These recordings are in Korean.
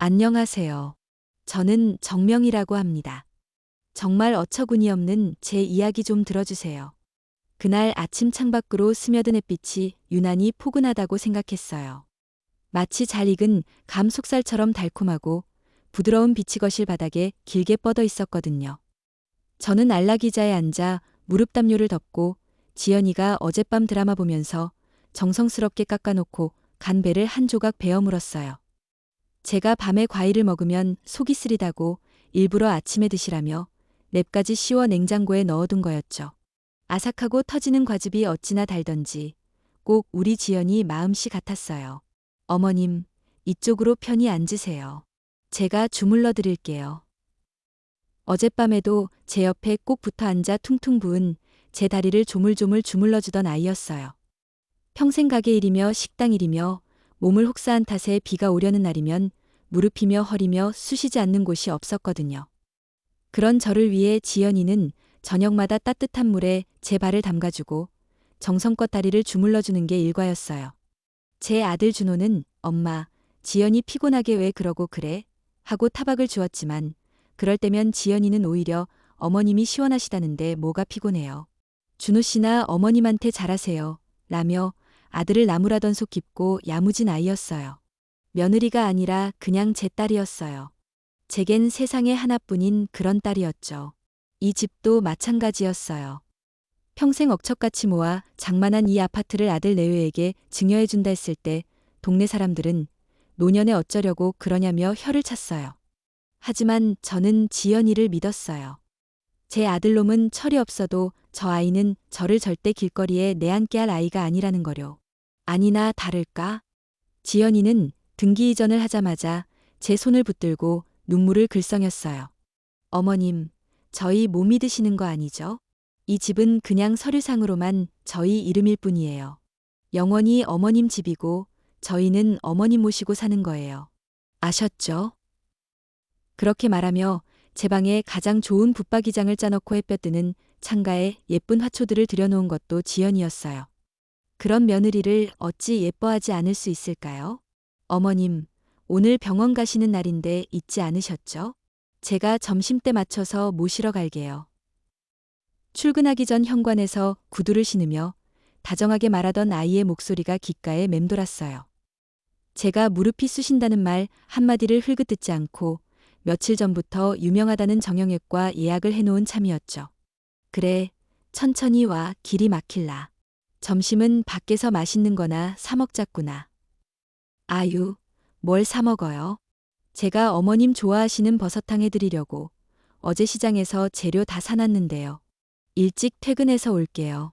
안녕하세요. 저는 정명이라고 합니다. 정말 어처구니 없는 제 이야기 좀 들어주세요. 그날 아침 창밖으로 스며든 햇빛이 유난히 포근하다고 생각했어요. 마치 잘 익은 감 속살처럼 달콤하고 부드러운 빛이 거실 바닥에 길게 뻗어 있었거든요. 저는 안락의자에 앉아 무릎 담요를 덮고 지연이가 어젯밤 드라마 보면서 정성스럽게 깎아놓고 간 배를 한 조각 베어 물었어요. 제가 밤에 과일을 먹으면 속이 쓰리다고 일부러 아침에 드시라며 랩까지 씌워 냉장고에 넣어둔 거였죠. 아삭하고 터지는 과즙이 어찌나 달던지 꼭 우리 지연이 마음씨 같았어요. 어머님, 이쪽으로 편히 앉으세요. 제가 주물러 드릴게요. 어젯밤에도 제 옆에 꼭 붙어 앉아 퉁퉁 부은 제 다리를 조물조물 주물러 주던 아이였어요. 평생 가게 일이며 식당 일이며 몸을 혹사한 탓에 비가 오려는 날이면 무릎이며 허리며 쑤시지 않는 곳이 없었거든요. 그런 저를 위해 지연이는 저녁마다 따뜻한 물에 제 발을 담가주고 정성껏 다리를 주물러주는 게 일과였어요. 제 아들 준호는 엄마, 지연이 피곤하게 왜 그러고 그래? 하고 타박을 주었지만 그럴 때면 지연이는 오히려 어머님이 시원하시다는데 뭐가 피곤해요. 준호 씨나 어머님한테 잘하세요. 라며 아들을 나무라던 속 깊고 야무진 아이였어요. 며느리가 아니라 그냥 제 딸이었어요. 제겐 세상에 하나뿐인 그런 딸이었죠. 이 집도 마찬가지였어요. 평생 억척같이 모아 장만한 이 아파트를 아들 내외에게 증여해준다 했을 때 동네 사람들은 노년에 어쩌려고 그러냐며 혀를 찼어요. 하지만 저는 지연이를 믿었어요. 제 아들놈은 철이 없어도 저 아이는 저를 절대 길거리에 내앉게 할 아이가 아니라는 거요. 아니나 다를까? 지연이는 등기 이전을 하자마자 제 손을 붙들고 눈물을 글썽였어요. 어머님, 저희 못 믿으시는 거 아니죠? 이 집은 그냥 서류상으로만 저희 이름일 뿐이에요. 영원히 어머님 집이고 저희는 어머님 모시고 사는 거예요. 아셨죠? 그렇게 말하며 제 방에 가장 좋은 붙박이장을 짜놓고 햇볕 드는 창가에 예쁜 화초들을 들여놓은 것도 지연이었어요. 그런 며느리를 어찌 예뻐하지 않을 수 있을까요? 어머님, 오늘 병원 가시는 날인데 잊지 않으셨죠? 제가 점심때 맞춰서 모시러 갈게요. 출근하기 전 현관에서 구두를 신으며 다정하게 말하던 아이의 목소리가 귓가에 맴돌았어요. 제가 무릎이 쑤신다는 말 한마디를 흘끗 듣지 않고 며칠 전부터 유명하다는 정형외과 예약을 해놓은 참이었죠. 그래, 천천히 와, 길이 막힐라. 점심은 밖에서 맛있는 거나 사 먹자꾸나. 아유, 뭘 사 먹어요? 제가 어머님 좋아하시는 버섯탕 해드리려고 어제 시장에서 재료 다 사놨는데요. 일찍 퇴근해서 올게요.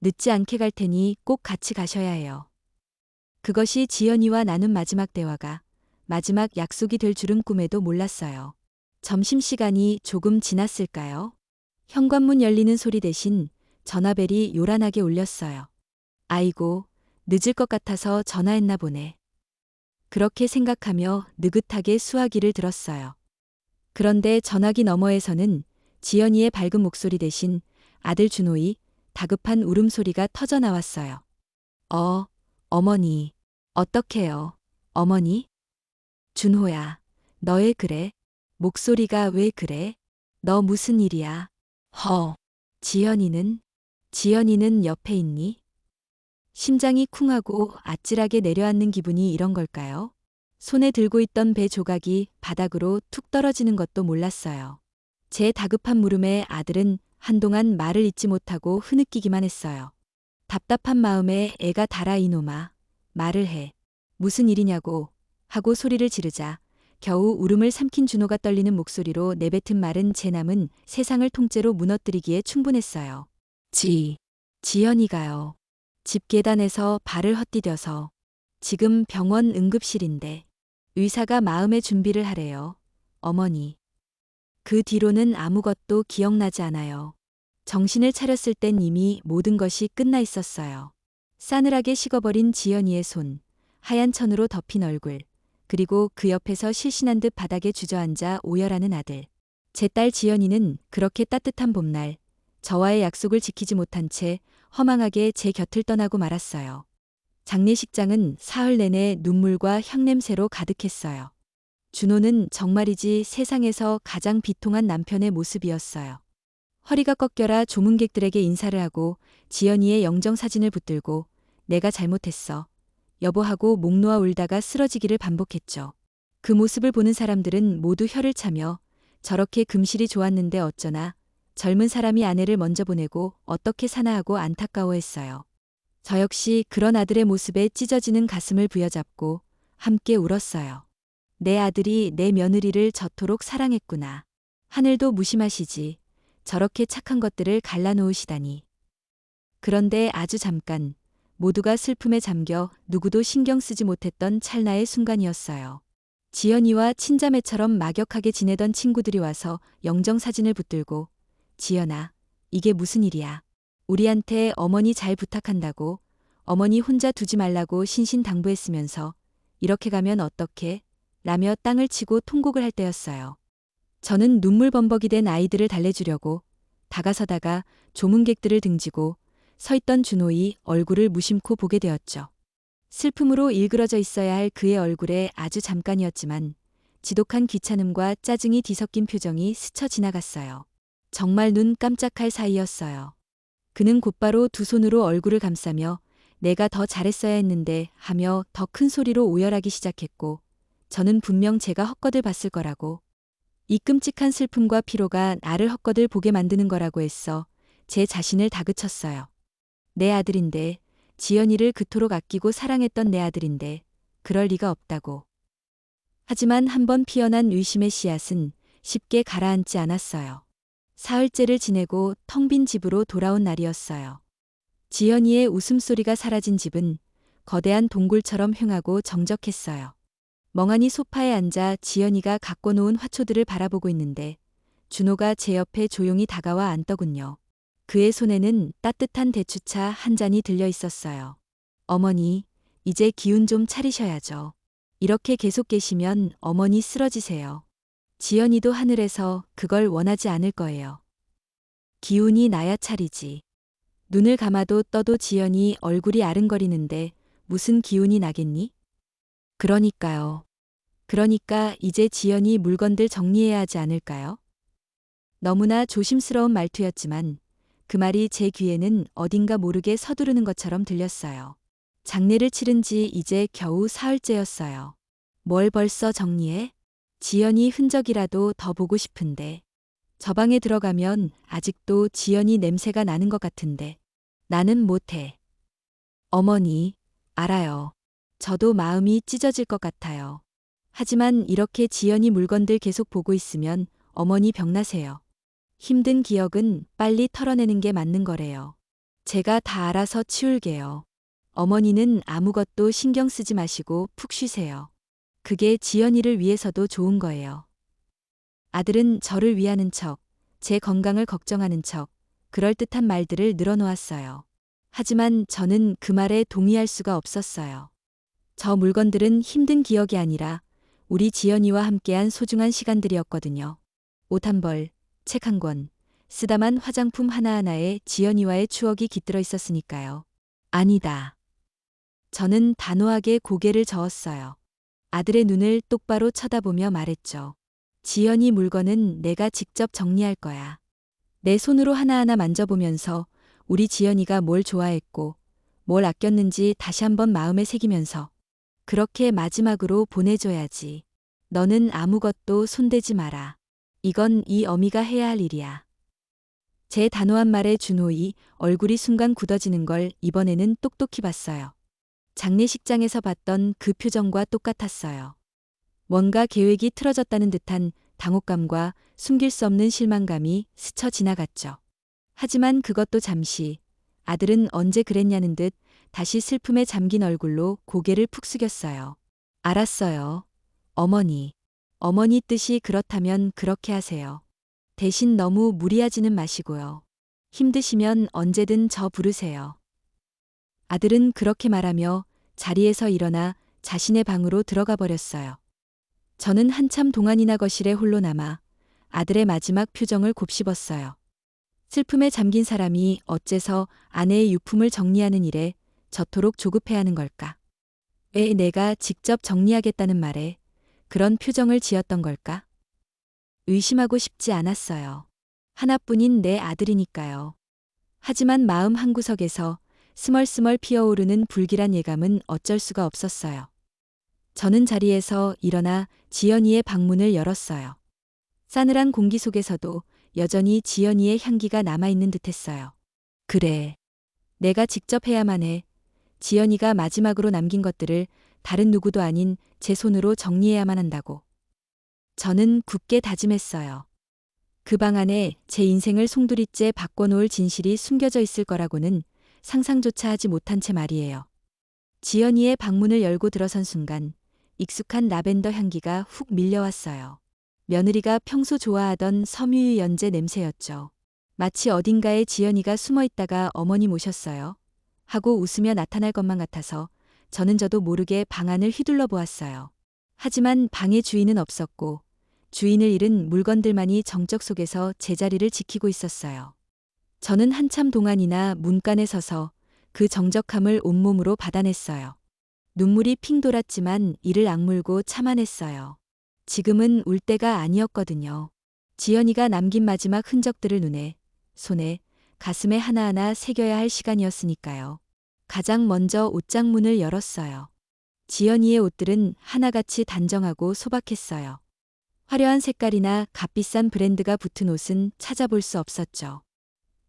늦지 않게 갈 테니 꼭 같이 가셔야 해요. 그것이 지연이와 나눈 마지막 대화가 마지막 약속이 될 줄은 꿈에도 몰랐어요. 점심시간이 조금 지났을까요? 현관문 열리는 소리 대신 전화벨이 요란하게 울렸어요. 아이고, 늦을 것 같아서 전화했나 보네. 그렇게 생각하며 느긋하게 수화기를 들었어요. 그런데 전화기 너머에서는 지연이의 밝은 목소리 대신 아들 준호의 다급한 울음소리가 터져 나왔어요. 어머니. 어떡해요, 어머니? 준호야, 너 왜 그래? 목소리가 왜 그래? 너 무슨 일이야? 지연이는? 지연이는 옆에 있니? 심장이 쿵하고 아찔하게 내려앉는 기분이 이런 걸까요? 손에 들고 있던 배 조각이 바닥으로 툭 떨어지는 것도 몰랐어요. 제 다급한 물음에 아들은 한동안 말을 잇지 못하고 흐느끼기만 했어요. 답답한 마음에 애가 달아 이놈아. 말을 해. 무슨 일이냐고 하고 소리를 지르자 겨우 울음을 삼킨 준호가 떨리는 목소리로 내뱉은 말은 제 남은 세상을 통째로 무너뜨리기에 충분했어요. 지연이가요. 집 계단에서 발을 헛디뎌서 지금 병원 응급실인데 의사가 마음의 준비를 하래요. 어머니. 그 뒤로는 아무것도 기억나지 않아요. 정신을 차렸을 땐 이미 모든 것이 끝나 있었어요. 싸늘하게 식어버린 지연이의 손, 하얀 천으로 덮인 얼굴, 그리고 그 옆에서 실신한 듯 바닥에 주저앉아 오열하는 아들. 제 딸 지연이는 그렇게 따뜻한 봄날, 저와의 약속을 지키지 못한 채 허망하게 제 곁을 떠나고 말았어요. 장례식장은 사흘 내내 눈물과 향냄새로 가득했어요. 준호는 정말이지 세상에서 가장 비통한 남편의 모습이었어요. 허리가 꺾여라 조문객들에게 인사를 하고 지연이의 영정사진을 붙들고 내가 잘못했어. 여보하고 목 놓아 울다가 쓰러지기를 반복했죠. 그 모습을 보는 사람들은 모두 혀를 차며 저렇게 금실이 좋았는데 어쩌나 젊은 사람이 아내를 먼저 보내고 어떻게 사나 하고 안타까워했어요. 저 역시 그런 아들의 모습에 찢어지는 가슴을 부여잡고 함께 울었어요. 내 아들이 내 며느리를 저토록 사랑했구나. 하늘도 무심하시지. 저렇게 착한 것들을 갈라놓으시다니. 그런데 아주 잠깐 모두가 슬픔에 잠겨 누구도 신경 쓰지 못했던 찰나의 순간이었어요. 지연이와 친자매처럼 막역하게 지내던 친구들이 와서 영정사진을 붙들고 지연아, 이게 무슨 일이야. 우리한테 어머니 잘 부탁한다고 어머니 혼자 두지 말라고 신신당부했으면서 이렇게 가면 어떡해? 라며 땅을 치고 통곡을 할 때였어요. 저는 눈물 범벅이 된 아이들을 달래주려고 다가서다가 조문객들을 등지고 서있던 준호의 얼굴을 무심코 보게 되었죠. 슬픔으로 일그러져 있어야 할 그의 얼굴에 아주 잠깐이었지만 지독한 귀찮음과 짜증이 뒤섞인 표정이 스쳐 지나갔어요. 정말 눈 깜짝할 사이였어요. 그는 곧바로 두 손으로 얼굴을 감싸며 내가 더 잘했어야 했는데 하며 더 큰 소리로 오열하기 시작했고 저는 분명 제가 헛것을 봤을 거라고 이 끔찍한 슬픔과 피로가 나를 헛것을 보게 만드는 거라고 했어 제 자신을 다그쳤어요. 내 아들인데 지연이를 그토록 아끼고 사랑했던 내 아들인데 그럴 리가 없다고. 하지만 한번 피어난 의심의 씨앗은 쉽게 가라앉지 않았어요. 사흘째를 지내고 텅 빈 집으로 돌아온 날이었어요. 지연이의 웃음소리가 사라진 집은 거대한 동굴처럼 흉하고 정적했어요. 멍하니 소파에 앉아 지연이가 갖고 놓은 화초들을 바라보고 있는데 준호가 제 옆에 조용히 다가와 앉더군요. 그의 손에는 따뜻한 대추차 한 잔이 들려 있었어요. 어머니, 이제 기운 좀 차리셔야죠. 이렇게 계속 계시면 어머니 쓰러지세요. 지연이도 하늘에서 그걸 원하지 않을 거예요. 기운이 나야 차리지. 눈을 감아도 떠도 지연이 얼굴이 아른거리는데 무슨 기운이 나겠니? 그러니까요. 그러니까 이제 지연이 물건들 정리해야 하지 않을까요? 너무나 조심스러운 말투였지만 그 말이 제 귀에는 어딘가 모르게 서두르는 것처럼 들렸어요. 장례를 치른 지 이제 겨우 사흘째였어요. 뭘 벌써 정리해? 지연이 흔적이라도 더 보고 싶은데. 저 방에 들어가면 아직도 지연이 냄새가 나는 것 같은데. 나는 못해. 어머니, 알아요. 저도 마음이 찢어질 것 같아요. 하지만 이렇게 지연이 물건들 계속 보고 있으면 어머니 병나세요. 힘든 기억은 빨리 털어내는 게 맞는 거래요. 제가 다 알아서 치울게요. 어머니는 아무것도 신경 쓰지 마시고 푹 쉬세요. 그게 지연이를 위해서도 좋은 거예요. 아들은 저를 위하는 척, 제 건강을 걱정하는 척, 그럴듯한 말들을 늘어놓았어요. 하지만 저는 그 말에 동의할 수가 없었어요. 저 물건들은 힘든 기억이 아니라 우리 지연이와 함께한 소중한 시간들이었거든요. 옷 한 벌, 책 한 권, 쓰다만 화장품 하나하나에 지연이와의 추억이 깃들어 있었으니까요. 아니다. 저는 단호하게 고개를 저었어요. 아들의 눈을 똑바로 쳐다보며 말했죠. 지연이 물건은 내가 직접 정리할 거야. 내 손으로 하나하나 만져보면서 우리 지연이가 뭘 좋아했고 뭘 아꼈는지 다시 한번 마음에 새기면서 그렇게 마지막으로 보내줘야지. 너는 아무것도 손대지 마라. 이건 이 어미가 해야 할 일이야. 제 단호한 말에 준호이 얼굴이 순간 굳어지는 걸 이번에는 똑똑히 봤어요. 장례식장에서 봤던 그 표정과 똑같았어요. 뭔가 계획이 틀어졌다는 듯한 당혹감과 숨길 수 없는 실망감이 스쳐 지나갔죠. 하지만 그것도 잠시, 아들은 언제 그랬냐는 듯 다시 슬픔에 잠긴 얼굴로 고개를 푹 숙였어요. 알았어요. 어머니. 어머니 뜻이 그렇다면 그렇게 하세요. 대신 너무 무리하지는 마시고요. 힘드시면 언제든 저 부르세요. 아들은 그렇게 말하며 자리에서 일어나 자신의 방으로 들어가 버렸어요. 저는 한참 동안이나 거실에 홀로 남아 아들의 마지막 표정을 곱씹었어요. 슬픔에 잠긴 사람이 어째서 아내의 유품을 정리하는 일에 저토록 조급해하는 걸까? 왜 내가 직접 정리하겠다는 말에 그런 표정을 지었던 걸까? 의심하고 싶지 않았어요. 하나뿐인 내 아들이니까요. 하지만 마음 한구석에서 스멀스멀 피어오르는 불길한 예감은 어쩔 수가 없었어요. 저는 자리에서 일어나 지연이의 방문을 열었어요. 싸늘한 공기 속에서도 여전히 지연이의 향기가 남아있는 듯했어요. 그래. 내가 직접 해야만 해. 지연이가 마지막으로 남긴 것들을 다른 누구도 아닌 제 손으로 정리해야만 한다고. 저는 굳게 다짐했어요. 그 방 안에 제 인생을 송두리째 바꿔놓을 진실이 숨겨져 있을 거라고는 상상조차 하지 못한 채 말이에요. 지연이의 방문을 열고 들어선 순간 익숙한 라벤더 향기가 훅 밀려왔어요. 며느리가 평소 좋아하던 섬유 연제 냄새였죠. 마치 어딘가에 지연이가 숨어 있다가 어머니 모셨어요. 하고 웃으며 나타날 것만 같아서 저도 모르게 방 안을 휘둘러 보았어요. 하지만 방의 주인은 없었고 주인을 잃은 물건들만이 정적 속에서 제자리를 지키고 있었어요. 저는 한참 동안이나 문간에 서서 그 정적함을 온몸으로 받아냈어요. 눈물이 핑 돌았지만 이를 악물고 참아냈어요. 지금은 울 때가 아니었거든요. 지연이가 남긴 마지막 흔적들을 눈에, 손에, 가슴에 하나하나 새겨야 할 시간이었으니까요. 가장 먼저 옷장 문을 열었어요. 지연이의 옷들은 하나같이 단정하고 소박했어요. 화려한 색깔이나 값비싼 브랜드가 붙은 옷은 찾아볼 수 없었죠.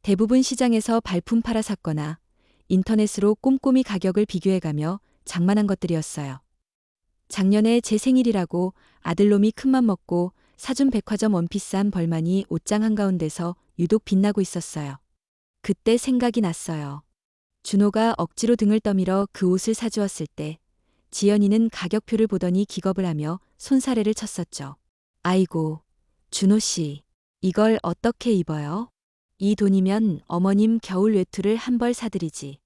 대부분 시장에서 발품 팔아 샀거나 인터넷으로 꼼꼼히 가격을 비교해가며 장만한 것들이었어요. 작년에 제 생일이라고 아들놈이 큰맘 먹고 사준 백화점 원피스 한 벌만이 옷장 한가운데서 유독 빛나고 있었어요. 그때 생각이 났어요. 준호가 억지로 등을 떠밀어 그 옷을 사주었을 때 지연이는 가격표를 보더니 기겁을 하며 손사래를 쳤었죠. 아이고, 준호 씨, 이걸 어떻게 입어요? 이 돈이면 어머님 겨울 외투를 한 벌 사드리지.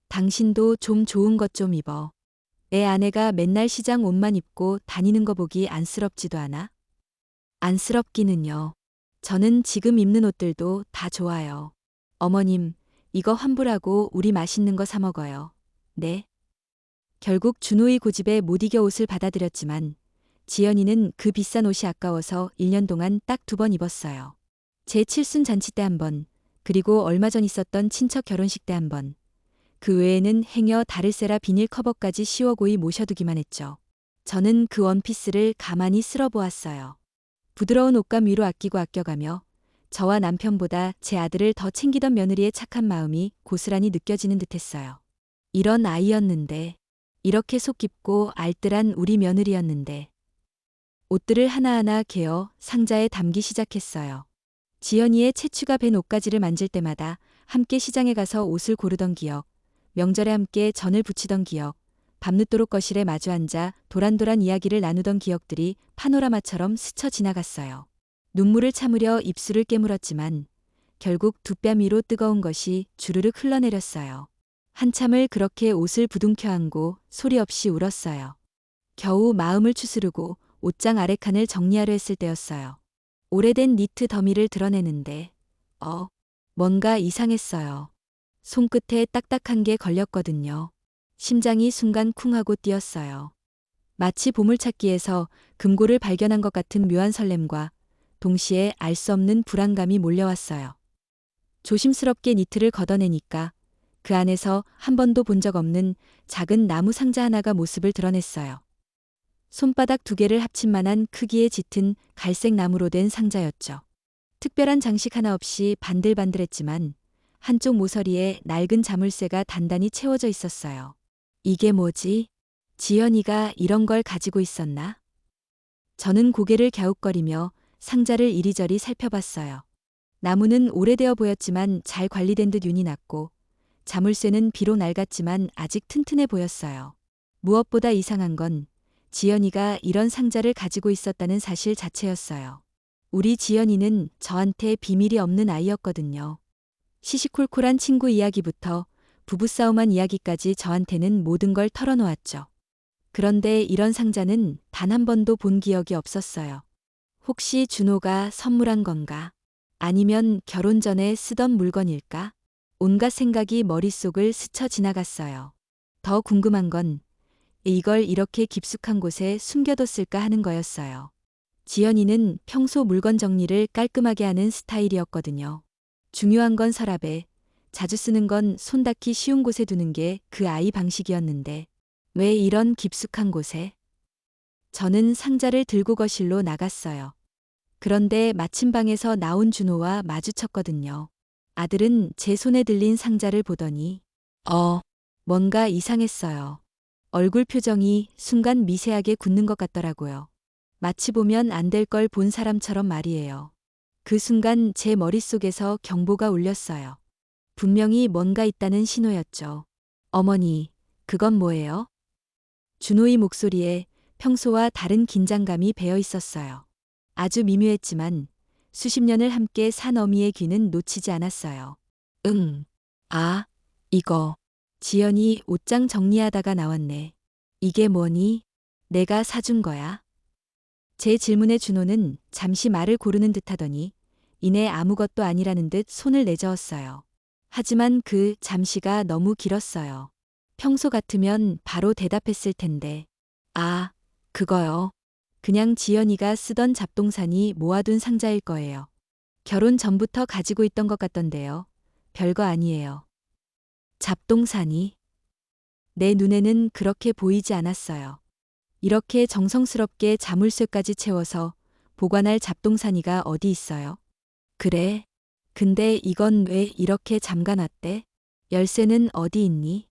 당신도 좀 좋은 것 좀 입어. 애 아내가 맨날 시장 옷만 입고 다니는 거 보기 안쓰럽지도 않아? 안쓰럽기는요. 저는 지금 입는 옷들도 다 좋아요. 어머님, 이거 환불하고 우리 맛있는 거 사 먹어요. 네. 결국 준호의 고집에 못 이겨 옷을 받아들였지만 지연이는 그 비싼 옷이 아까워서 1년 동안 딱 2번 입었어요. 제 칠순 잔치 때 한 번, 그리고 얼마 전 있었던 친척 결혼식 때 한 번. 그 외에는 행여 다를세라 비닐 커버까지 씌워고이 모셔두기만 했죠. 저는 그 원피스를 가만히 쓸어보았어요. 부드러운 옷감 위로 아끼고 아껴가며 저와 남편보다 제 아들을 더 챙기던 며느리의 착한 마음이 고스란히 느껴지는 듯했어요. 이런 아이였는데, 이렇게 속 깊고 알뜰한 우리 며느리였는데. 옷들을 하나하나 개어 상자에 담기 시작했어요. 지연이의 채취가 밴 옷가지를 만질 때마다 함께 시장에 가서 옷을 고르던 기억, 명절에 함께 전을 부치던 기억, 밤늦도록 거실에 마주 앉아 도란도란 이야기를 나누던 기억들이 파노라마처럼 스쳐 지나갔어요. 눈물을 참으려 입술을 깨물었지만 결국 두 뺨 위로 뜨거운 것이 주르륵 흘러내렸어요. 한참을 그렇게 옷을 부둥켜 안고 소리 없이 울었어요. 겨우 마음을 추스르고 옷장 아래칸을 정리하려 했을 때였어요. 오래된 니트 더미를 드러내는데 뭔가 이상했어요. 손끝에 딱딱한 게 걸렸거든요. 심장이 순간 쿵 하고 뛰었어요. 마치 보물찾기에서 금고를 발견한 것 같은 묘한 설렘과 동시에 알 수 없는 불안감이 몰려왔어요. 조심스럽게 니트를 걷어내니까 그 안에서 한 번도 본 적 없는 작은 나무 상자 하나가 모습을 드러냈어요. 손바닥 2개를 합친 만한 크기의 짙은 갈색 나무로 된 상자였죠. 특별한 장식 하나 없이 반들반들했지만 한쪽 모서리에 낡은 자물쇠가 단단히 채워져 있었어요. 이게 뭐지? 지연이가 이런 걸 가지고 있었나? 저는 고개를 갸웃거리며 상자를 이리저리 살펴봤어요. 나무는 오래되어 보였지만 잘 관리된 듯 윤이 났고 자물쇠는 비록 낡았지만 아직 튼튼해 보였어요. 무엇보다 이상한 건 지연이가 이런 상자를 가지고 있었다는 사실 자체였어요. 우리 지연이는 저한테 비밀이 없는 아이였거든요. 시시콜콜한 친구 이야기부터 부부싸움한 이야기까지 저한테는 모든 걸 털어놓았죠. 그런데 이런 상자는 단 한 번도 본 기억이 없었어요. 혹시 준호가 선물한 건가? 아니면 결혼 전에 쓰던 물건일까? 온갖 생각이 머릿속을 스쳐 지나갔어요. 더 궁금한 건 이걸 이렇게 깊숙한 곳에 숨겨뒀을까 하는 거였어요. 지연이는 평소 물건 정리를 깔끔하게 하는 스타일이었거든요. 중요한 건 서랍에, 자주 쓰는 건 손 닿기 쉬운 곳에 두는 게 그 아이 방식이었는데 왜 이런 깊숙한 곳에? 저는 상자를 들고 거실로 나갔어요. 그런데 마침 방에서 나온 준호와 마주쳤거든요. 아들은 제 손에 들린 상자를 보더니 뭔가 이상했어요. 얼굴 표정이 순간 미세하게 굳는 것 같더라고요. 마치 보면 안 될 걸 본 사람처럼 말이에요. 그 순간 제 머릿속에서 경보가 울렸어요. 분명히 뭔가 있다는 신호였죠. 어머니, 그건 뭐예요? 준호의 목소리에 평소와 다른 긴장감이 배어 있었어요. 아주 미묘했지만 수십 년을 함께 산 어미의 귀는 놓치지 않았어요. 응. 아, 이거. 지연이 옷장 정리하다가 나왔네. 이게 뭐니? 내가 사준 거야? 제 질문에 준호는 잠시 말을 고르는 듯 하더니 이내 아무것도 아니라는 듯 손을 내저었어요. 하지만 그 잠시가 너무 길었어요. 평소 같으면 바로 대답했을 텐데. 아, 그거요. 그냥 지연이가 쓰던 잡동사니 모아둔 상자일 거예요. 결혼 전부터 가지고 있던 것 같던데요. 별거 아니에요. 잡동사니? 내 눈에는 그렇게 보이지 않았어요. 이렇게 정성스럽게 자물쇠까지 채워서 보관할 잡동사니가 어디 있어요? 그래. 근데 이건 왜 이렇게 잠가놨대? 열쇠는 어디 있니?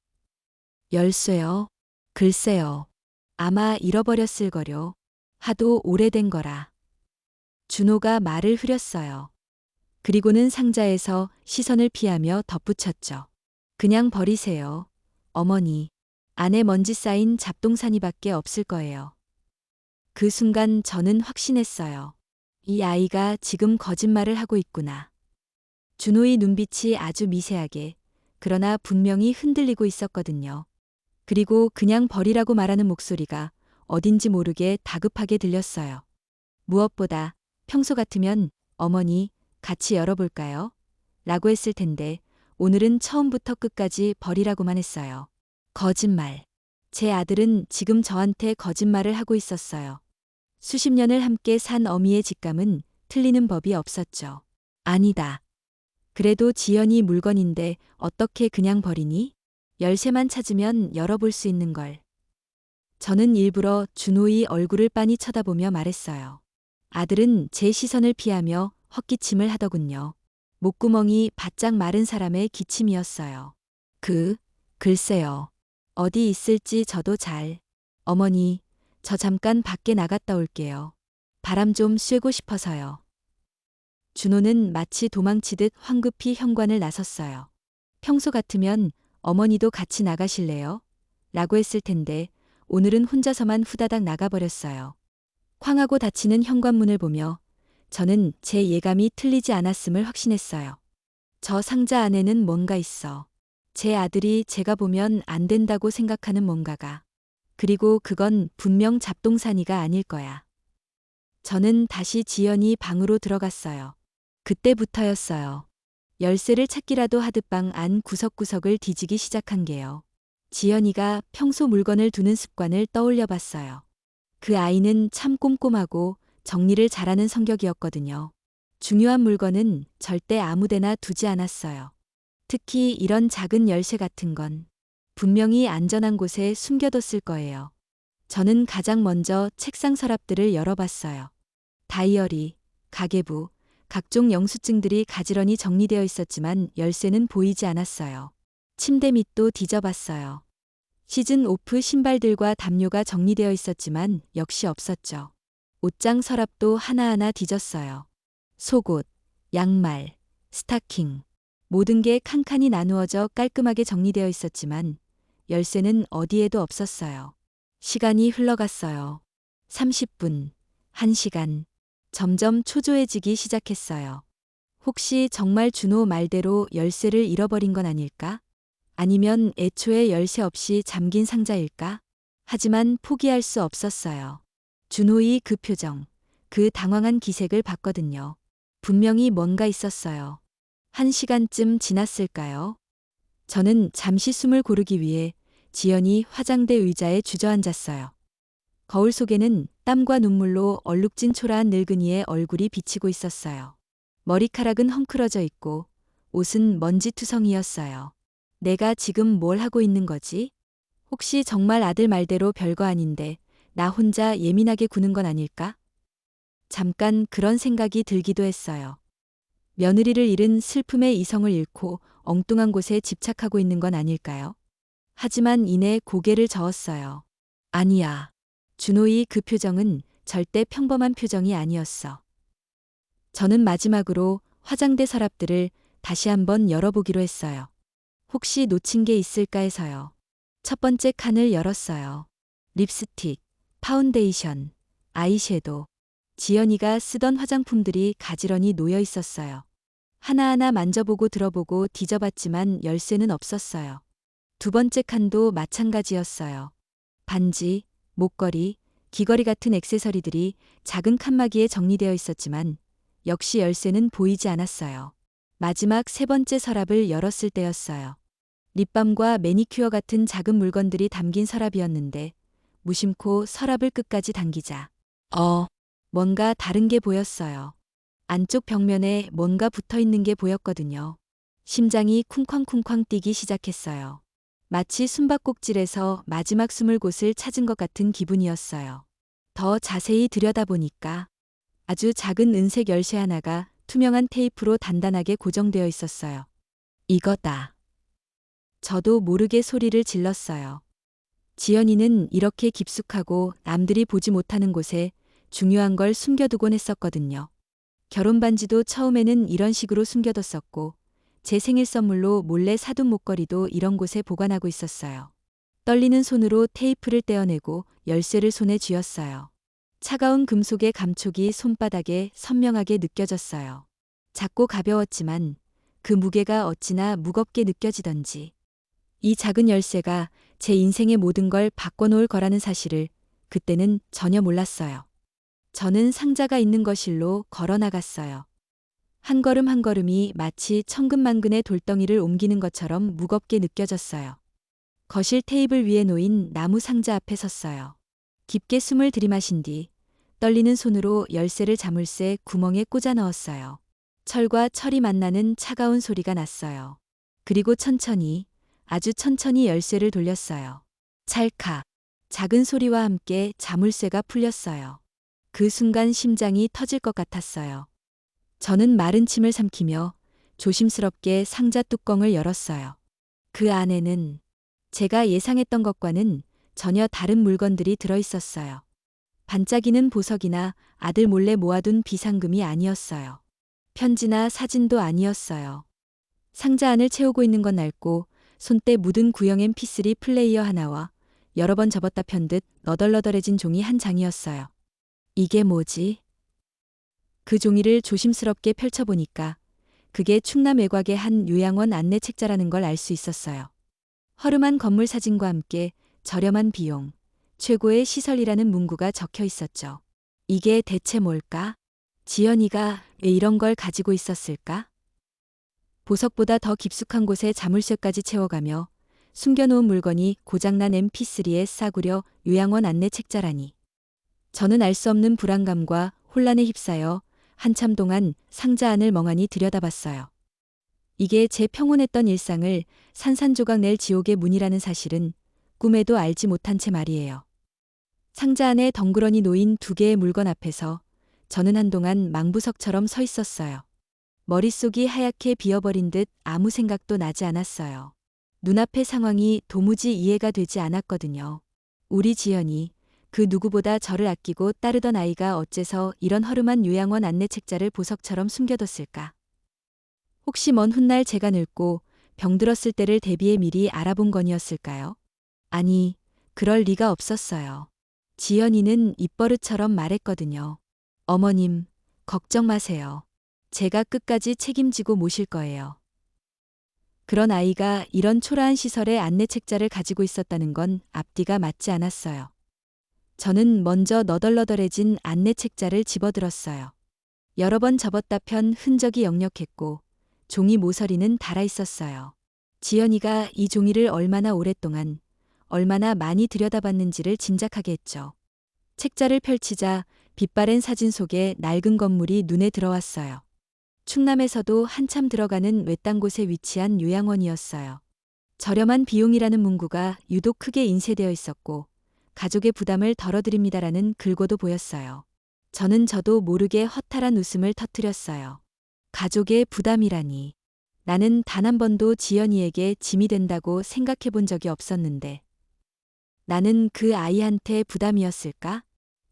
열쇠요? 글쎄요. 아마 잃어버렸을 거려. 하도 오래된 거라. 준호가 말을 흐렸어요. 그리고는 상자에서 시선을 피하며 덧붙였죠. 그냥 버리세요. 어머니. 안에 먼지 쌓인 잡동사니밖에 없을 거예요. 그 순간 저는 확신했어요. 이 아이가 지금 거짓말을 하고 있구나. 준호의 눈빛이 아주 미세하게, 그러나 분명히 흔들리고 있었거든요. 그리고 그냥 버리라고 말하는 목소리가 어딘지 모르게 다급하게 들렸어요. 무엇보다 평소 같으면 어머니 같이 열어볼까요? 라고 했을 텐데 오늘은 처음부터 끝까지 버리라고만 했어요. 거짓말. 제 아들은 지금 저한테 거짓말을 하고 있었어요. 수십 년을 함께 산 어미의 직감은 틀리는 법이 없었죠. 아니다. 그래도 지연이 물건인데 어떻게 그냥 버리니? 열쇠만 찾으면 열어볼 수 있는 걸. 저는 일부러 준호의 얼굴을 빤히 쳐다보며 말했어요. 아들은 제 시선을 피하며 헛기침을 하더군요. 목구멍이 바짝 마른 사람의 기침이었어요. 글쎄요. 어디 있을지 저도 잘. 어머니, 저 잠깐 밖에 나갔다 올게요. 바람 좀 쐬고 싶어서요. 준호는 마치 도망치듯 황급히 현관을 나섰어요. 평소 같으면 어머니도 같이 나가실래요? 라고 했을 텐데 오늘은 혼자서만 후다닥 나가버렸어요. 쾅하고 닫히는 현관문을 보며 저는 제 예감이 틀리지 않았음을 확신했어요. 저 상자 안에는 뭔가 있어. 제 아들이 제가 보면 안 된다고 생각하는 뭔가가. 그리고 그건 분명 잡동사니가 아닐 거야. 저는 다시 지연이 방으로 들어갔어요. 그때부터였어요. 열쇠를 찾기라도 하듯 방 안 구석구석을 뒤지기 시작한 게요. 지연이가 평소 물건을 두는 습관을 떠올려 봤어요. 그 아이는 참 꼼꼼하고 정리를 잘하는 성격이었거든요. 중요한 물건은 절대 아무데나 두지 않았어요. 특히 이런 작은 열쇠 같은 건 분명히 안전한 곳에 숨겨뒀을 거예요. 저는 가장 먼저 책상 서랍들을 열어봤어요. 다이어리, 가계부, 각종 영수증들이 가지런히 정리되어 있었지만 열쇠는 보이지 않았어요. 침대 밑도 뒤져봤어요. 시즌 오프 신발들과 담요가 정리되어 있었지만 역시 없었죠. 옷장 서랍도 하나하나 뒤졌어요. 속옷, 양말, 스타킹, 모든 게 칸칸이 나누어져 깔끔하게 정리되어 있었지만 열쇠는 어디에도 없었어요. 시간이 흘러갔어요. 30분, 1시간. 점점 초조해지기 시작했어요. 혹시 정말 준호 말대로 열쇠를 잃어버린 건 아닐까? 아니면 애초에 열쇠 없이 잠긴 상자일까? 하지만 포기할 수 없었어요. 준호의 그 표정, 그 당황한 기색을 봤거든요. 분명히 뭔가 있었어요. 1시간쯤 지났을까요? 저는 잠시 숨을 고르기 위해 지연이 화장대 의자에 주저앉았어요. 거울 속에는 땀과 눈물로 얼룩진 초라한 늙은이의 얼굴이 비치고 있었어요. 머리카락은 헝클어져 있고 옷은 먼지투성이었어요. 내가 지금 뭘 하고 있는 거지? 혹시 정말 아들 말대로 별거 아닌데 나 혼자 예민하게 구는 건 아닐까? 잠깐 그런 생각이 들기도 했어요. 며느리를 잃은 슬픔의 이성을 잃고 엉뚱한 곳에 집착하고 있는 건 아닐까요? 하지만 이내 고개를 저었어요. 아니야. 준호의 그 표정은 절대 평범한 표정이 아니었어. 저는 마지막으로 화장대 서랍들을 다시 한번 열어보기로 했어요. 혹시 놓친 게 있을까 해서요. 첫 번째 칸을 열었어요. 립스틱, 파운데이션, 아이섀도우. 지연이가 쓰던 화장품들이 가지런히 놓여 있었어요. 하나하나 만져보고 들어보고 뒤져봤지만 열쇠는 없었어요. 두 번째 칸도 마찬가지였어요. 반지, 목걸이, 귀걸이 같은 액세서리들이 작은 칸막이에 정리되어 있었지만 역시 열쇠는 보이지 않았어요. 마지막 세 번째 서랍을 열었을 때였어요. 립밤과 매니큐어 같은 작은 물건들이 담긴 서랍이었는데 무심코 서랍을 끝까지 당기자 뭔가 다른 게 보였어요. 안쪽 벽면에 뭔가 붙어 있는 게 보였거든요. 심장이 쿵쾅쿵쾅 뛰기 시작했어요. 마치 숨바꼭질에서 마지막 숨을 곳을 찾은 것 같은 기분이었어요. 더 자세히 들여다보니까 아주 작은 은색 열쇠 하나가 투명한 테이프로 단단하게 고정되어 있었어요. 이거다. 저도 모르게 소리를 질렀어요. 지연이는 이렇게 깊숙하고 남들이 보지 못하는 곳에 중요한 걸 숨겨두곤 했었거든요. 결혼 반지도 처음에는 이런 식으로 숨겨뒀었고 제 생일 선물로 몰래 사둔 목걸이도 이런 곳에 보관하고 있었어요. 떨리는 손으로 테이프를 떼어내고 열쇠를 손에 쥐었어요. 차가운 금속의 감촉이 손바닥에 선명하게 느껴졌어요. 작고 가벼웠지만 그 무게가 어찌나 무겁게 느껴지던지. 이 작은 열쇠가 제 인생의 모든 걸 바꿔놓을 거라는 사실을 그때는 전혀 몰랐어요. 저는 상자가 있는 거실로 걸어 나갔어요. 한 걸음 한 걸음이 마치 천근만근의 돌덩이를 옮기는 것처럼 무겁게 느껴졌어요. 거실 테이블 위에 놓인 나무 상자 앞에 섰어요. 깊게 숨을 들이마신 뒤 떨리는 손으로 열쇠를 자물쇠 구멍에 꽂아 넣었어요. 철과 철이 만나는 차가운 소리가 났어요. 그리고 천천히, 아주 천천히 열쇠를 돌렸어요. 찰칵, 작은 소리와 함께 자물쇠가 풀렸어요. 그 순간 심장이 터질 것 같았어요. 저는 마른 침을 삼키며 조심스럽게 상자 뚜껑을 열었어요. 그 안에는 제가 예상했던 것과는 전혀 다른 물건들이 들어 있었어요. 반짝이는 보석이나 아들 몰래 모아둔 비상금이 아니었어요. 편지나 사진도 아니었어요. 상자 안을 채우고 있는 건 낡고 손때 묻은 구형 MP3 플레이어 하나와 여러 번 접었다 편 듯 너덜너덜해진 종이 한 장이었어요. 이게 뭐지? 그 종이를 조심스럽게 펼쳐보니까 그게 충남 외곽의 한 요양원 안내 책자라는 걸 알 수 있었어요. 허름한 건물 사진과 함께 저렴한 비용, 최고의 시설이라는 문구가 적혀 있었죠. 이게 대체 뭘까? 지연이가 왜 이런 걸 가지고 있었을까? 보석보다 더 깊숙한 곳에 자물쇠까지 채워가며 숨겨놓은 물건이 고장난 MP3에 싸구려 요양원 안내 책자라니. 저는 알 수 없는 불안감과 혼란에 휩싸여 한참 동안 상자 안을 멍하니 들여다봤어요. 이게 제 평온했던 일상을 산산조각 낼 지옥의 문이라는 사실은 꿈에도 알지 못한 채 말이에요. 상자 안에 덩그러니 놓인 두 개의 물건 앞에서 저는 한동안 망부석처럼 서 있었어요. 머릿속이 하얗게 비어버린 듯 아무 생각도 나지 않았어요. 눈앞의 상황이 도무지 이해가 되지 않았거든요. 우리 지연이 그 누구보다 저를 아끼고 따르던 아이가 어째서 이런 허름한 요양원 안내 책자를 보석처럼 숨겨뒀을까? 혹시 먼 훗날 제가 늙고 병들었을 때를 대비해 미리 알아본 건이었을까요? 아니, 그럴 리가 없었어요. 지연이는 입버릇처럼 말했거든요. 어머님, 걱정 마세요. 제가 끝까지 책임지고 모실 거예요. 그런 아이가 이런 초라한 시설의 안내 책자를 가지고 있었다는 건 앞뒤가 맞지 않았어요. 저는 먼저 너덜너덜해진 안내 책자를 집어들었어요. 여러 번 접었다 편 흔적이 역력했고 종이 모서리는 닳아 있었어요. 지연이가 이 종이를 얼마나 오랫동안, 얼마나 많이 들여다봤는지를 짐작하게 했죠. 책자를 펼치자 빛바랜 사진 속에 낡은 건물이 눈에 들어왔어요. 충남에서도 한참 들어가는 외딴 곳에 위치한 요양원이었어요. 저렴한 비용이라는 문구가 유독 크게 인쇄되어 있었고 가족의 부담을 덜어드립니다라는 글고도 보였어요. 저도 모르게 허탈한 웃음을 터뜨렸어요. 가족의 부담이라니. 나는 단 한 번도 지연이에게 짐이 된다고 생각해 본 적이 없었는데. 나는 그 아이한테 부담이었을까?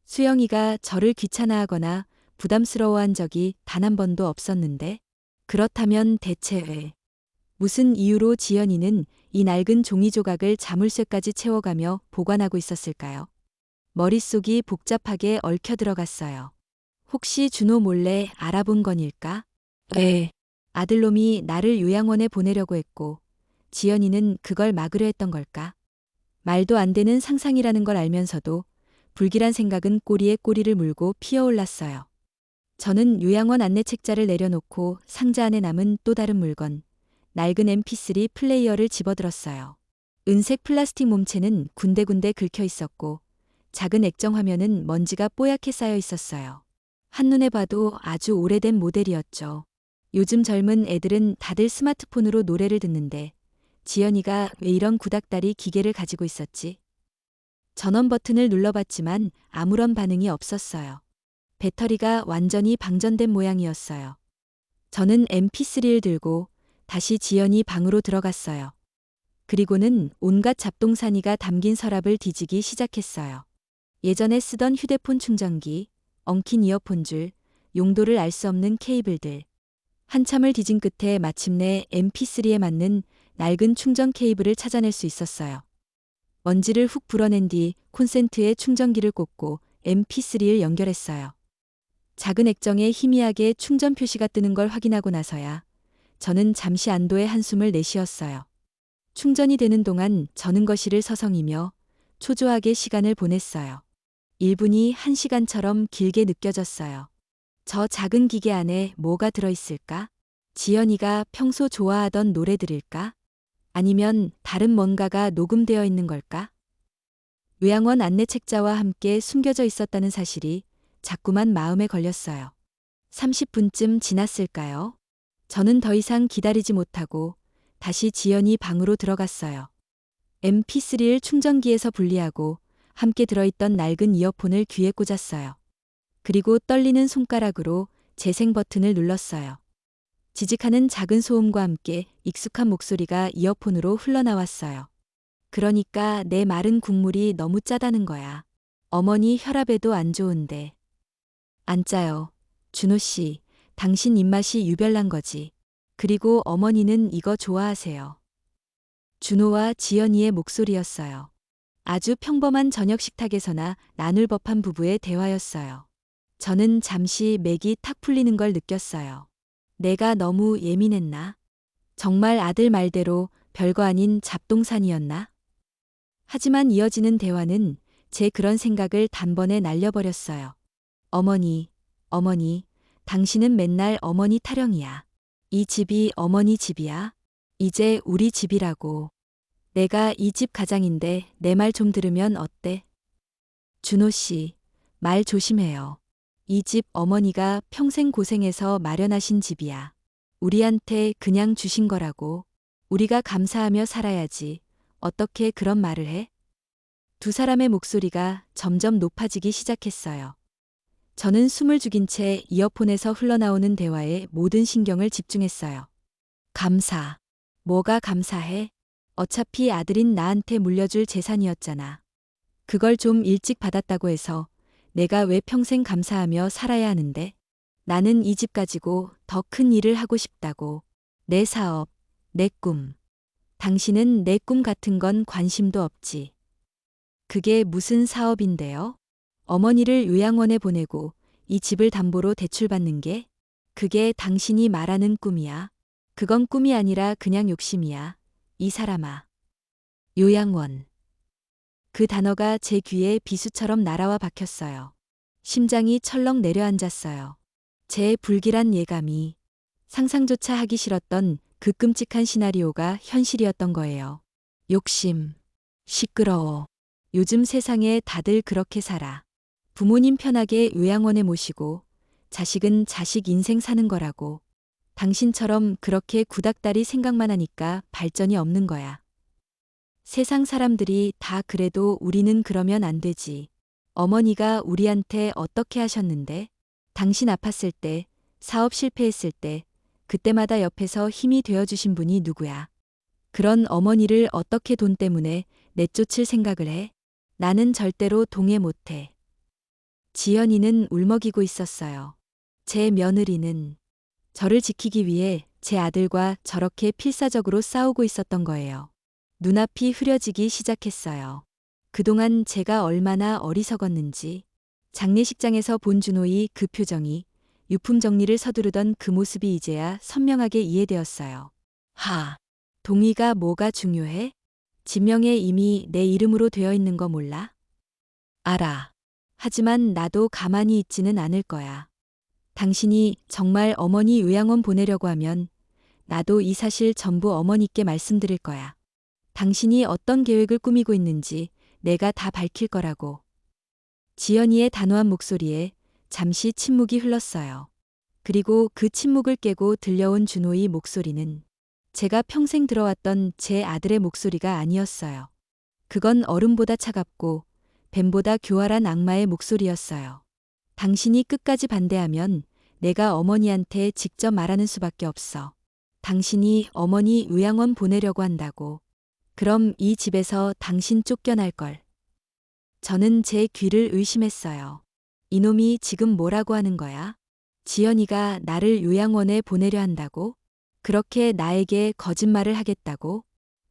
수영이가 저를 귀찮아하거나 부담스러워한 적이 단 한 번도 없었는데. 그렇다면 대체 왜? 무슨 이유로 지연이는 이 낡은 종이 조각을 자물쇠까지 채워가며 보관하고 있었을까요? 머릿속이 복잡하게 얽혀 들어갔어요. 혹시 준호 몰래 알아본 건일까? 왜? 아들놈이 나를 요양원에 보내려고 했고 지연이는 그걸 막으려 했던 걸까? 말도 안 되는 상상이라는 걸 알면서도 불길한 생각은 꼬리에 꼬리를 물고 피어올랐어요. 저는 요양원 안내 책자를 내려놓고 상자 안에 남은 또 다른 물건, 낡은 MP3 플레이어를 집어들었어요. 은색 플라스틱 몸체는 군데군데 긁혀 있었고 작은 액정 화면은 먼지가 뽀얗게 쌓여 있었어요. 한눈에 봐도 아주 오래된 모델이었죠. 요즘 젊은 애들은 다들 스마트폰으로 노래를 듣는데 지연이가 왜 이런 구닥다리 기계를 가지고 있었지? 전원 버튼을 눌러봤지만 아무런 반응이 없었어요. 배터리가 완전히 방전된 모양이었어요. 저는 MP3를 들고 다시 지연이 방으로 들어갔어요. 그리고는 온갖 잡동사니가 담긴 서랍을 뒤지기 시작했어요. 예전에 쓰던 휴대폰 충전기, 엉킨 이어폰 줄, 용도를 알 수 없는 케이블들. 한참을 뒤진 끝에 마침내 MP3에 맞는 낡은 충전 케이블을 찾아낼 수 있었어요. 먼지를 훅 불어낸 뒤 콘센트에 충전기를 꽂고 MP3를 연결했어요. 작은 액정에 희미하게 충전 표시가 뜨는 걸 확인하고 나서야 저는 잠시 안도의 한숨을 내쉬었어요. 충전이 되는 동안 저는 거실을 서성이며 초조하게 시간을 보냈어요. 1분이 1시간처럼 길게 느껴졌어요. 저 작은 기계 안에 뭐가 들어있을까? 지연이가 평소 좋아하던 노래들일까? 아니면 다른 뭔가가 녹음되어 있는 걸까? 요양원 안내 책자와 함께 숨겨져 있었다는 사실이 자꾸만 마음에 걸렸어요. 30분쯤 지났을까요? 저는 더 이상 기다리지 못하고 다시 지연이 방으로 들어갔어요. MP3를 충전기에서 분리하고 함께 들어있던 낡은 이어폰을 귀에 꽂았어요. 그리고 떨리는 손가락으로 재생 버튼을 눌렀어요. 지직하는 작은 소음과 함께 익숙한 목소리가 이어폰으로 흘러나왔어요. 그러니까 내 마른 국물이 너무 짜다는 거야. 어머니 혈압에도 안 좋은데. 안 짜요. 준호 씨, 당신 입맛이 유별난 거지. 그리고 어머니는 이거 좋아하세요. 준호와 지연이의 목소리였어요. 아주 평범한 저녁 식탁에서나 나눌 법한 부부의 대화였어요. 저는 잠시 맥이 탁 풀리는 걸 느꼈어요. 내가 너무 예민했나? 정말 아들 말대로 별거 아닌 잡동사니였나? 하지만 이어지는 대화는 제 그런 생각을 단번에 날려버렸어요. 어머니, 당신은 맨날 어머니 타령이야. 이 집이 어머니 집이야? 이제 우리 집이라고. 내가 이 집 가장인데 내 말 좀 들으면 어때? 준호 씨, 말 조심해요. 이 집 어머니가 평생 고생해서 마련하신 집이야. 우리한테 그냥 주신 거라고. 우리가 감사하며 살아야지. 어떻게 그런 말을 해? 두 사람의 목소리가 점점 높아지기 시작했어요. 저는 숨을 죽인 채 이어폰에서 흘러나오는 대화에 모든 신경을 집중했어요. 감사. 뭐가 감사해? 어차피 아들인 나한테 물려줄 재산이었잖아. 그걸 좀 일찍 받았다고 해서 내가 왜 평생 감사하며 살아야 하는데? 나는 이 집 가지고 더 큰 일을 하고 싶다고. 내 사업, 내 꿈. 당신은 내 꿈 같은 건 관심도 없지. 그게 무슨 사업인데요? 어머니를 요양원에 보내고 이 집을 담보로 대출받는 게? 그게 당신이 말하는 꿈이야. 그건 꿈이 아니라 그냥 욕심이야. 이 사람아. 요양원. 그 단어가 제 귀에 비수처럼 날아와 박혔어요. 심장이 철렁 내려앉았어요. 제 불길한 예감이 상상조차 하기 싫었던 그 끔찍한 시나리오가 현실이었던 거예요. 욕심, 시끄러워. 요즘 세상에 다들 그렇게 살아. 부모님 편하게 요양원에 모시고 자식은 자식 인생 사는 거라고. 당신처럼 그렇게 구닥다리 생각만 하니까 발전이 없는 거야. 세상 사람들이 다 그래도 우리는 그러면 안 되지. 어머니가 우리한테 어떻게 하셨는데? 당신 아팠을 때, 사업 실패했을 때, 그때마다 옆에서 힘이 되어주신 분이 누구야? 그런 어머니를 어떻게 돈 때문에 내쫓을 생각을 해? 나는 절대로 동의 못해. 지연이는 울먹이고 있었어요. 제 며느리는 저를 지키기 위해 제 아들과 저렇게 필사적으로 싸우고 있었던 거예요. 눈앞이 흐려지기 시작했어요. 그동안 제가 얼마나 어리석었는지. 장례식장에서 본 준호의 그 표정이, 유품 정리를 서두르던 그 모습이 이제야 선명하게 이해되었어요. 동의가 뭐가 중요해? 지명에 이미 내 이름으로 되어 있는 거 몰라? 알아. 하지만 나도 가만히 있지는 않을 거야. 당신이 정말 어머니 요양원 보내려고 하면 나도 이 사실 전부 어머니께 말씀드릴 거야. 당신이 어떤 계획을 꾸미고 있는지 내가 다 밝힐 거라고. 지연이의 단호한 목소리에 잠시 침묵이 흘렀어요. 그리고 그 침묵을 깨고 들려온 준호의 목소리는 제가 평생 들어왔던 제 아들의 목소리가 아니었어요. 그건 얼음보다 차갑고 뱀보다 교활한 악마의 목소리였어요. 당신이 끝까지 반대하면 내가 어머니한테 직접 말하는 수밖에 없어. 당신이 어머니 요양원 보내려고 한다고. 그럼 이 집에서 당신 쫓겨날 걸. 저는 제 귀를 의심했어요. 이놈이 지금 뭐라고 하는 거야? 지연이가 나를 요양원에 보내려 한다고? 그렇게 나에게 거짓말을 하겠다고?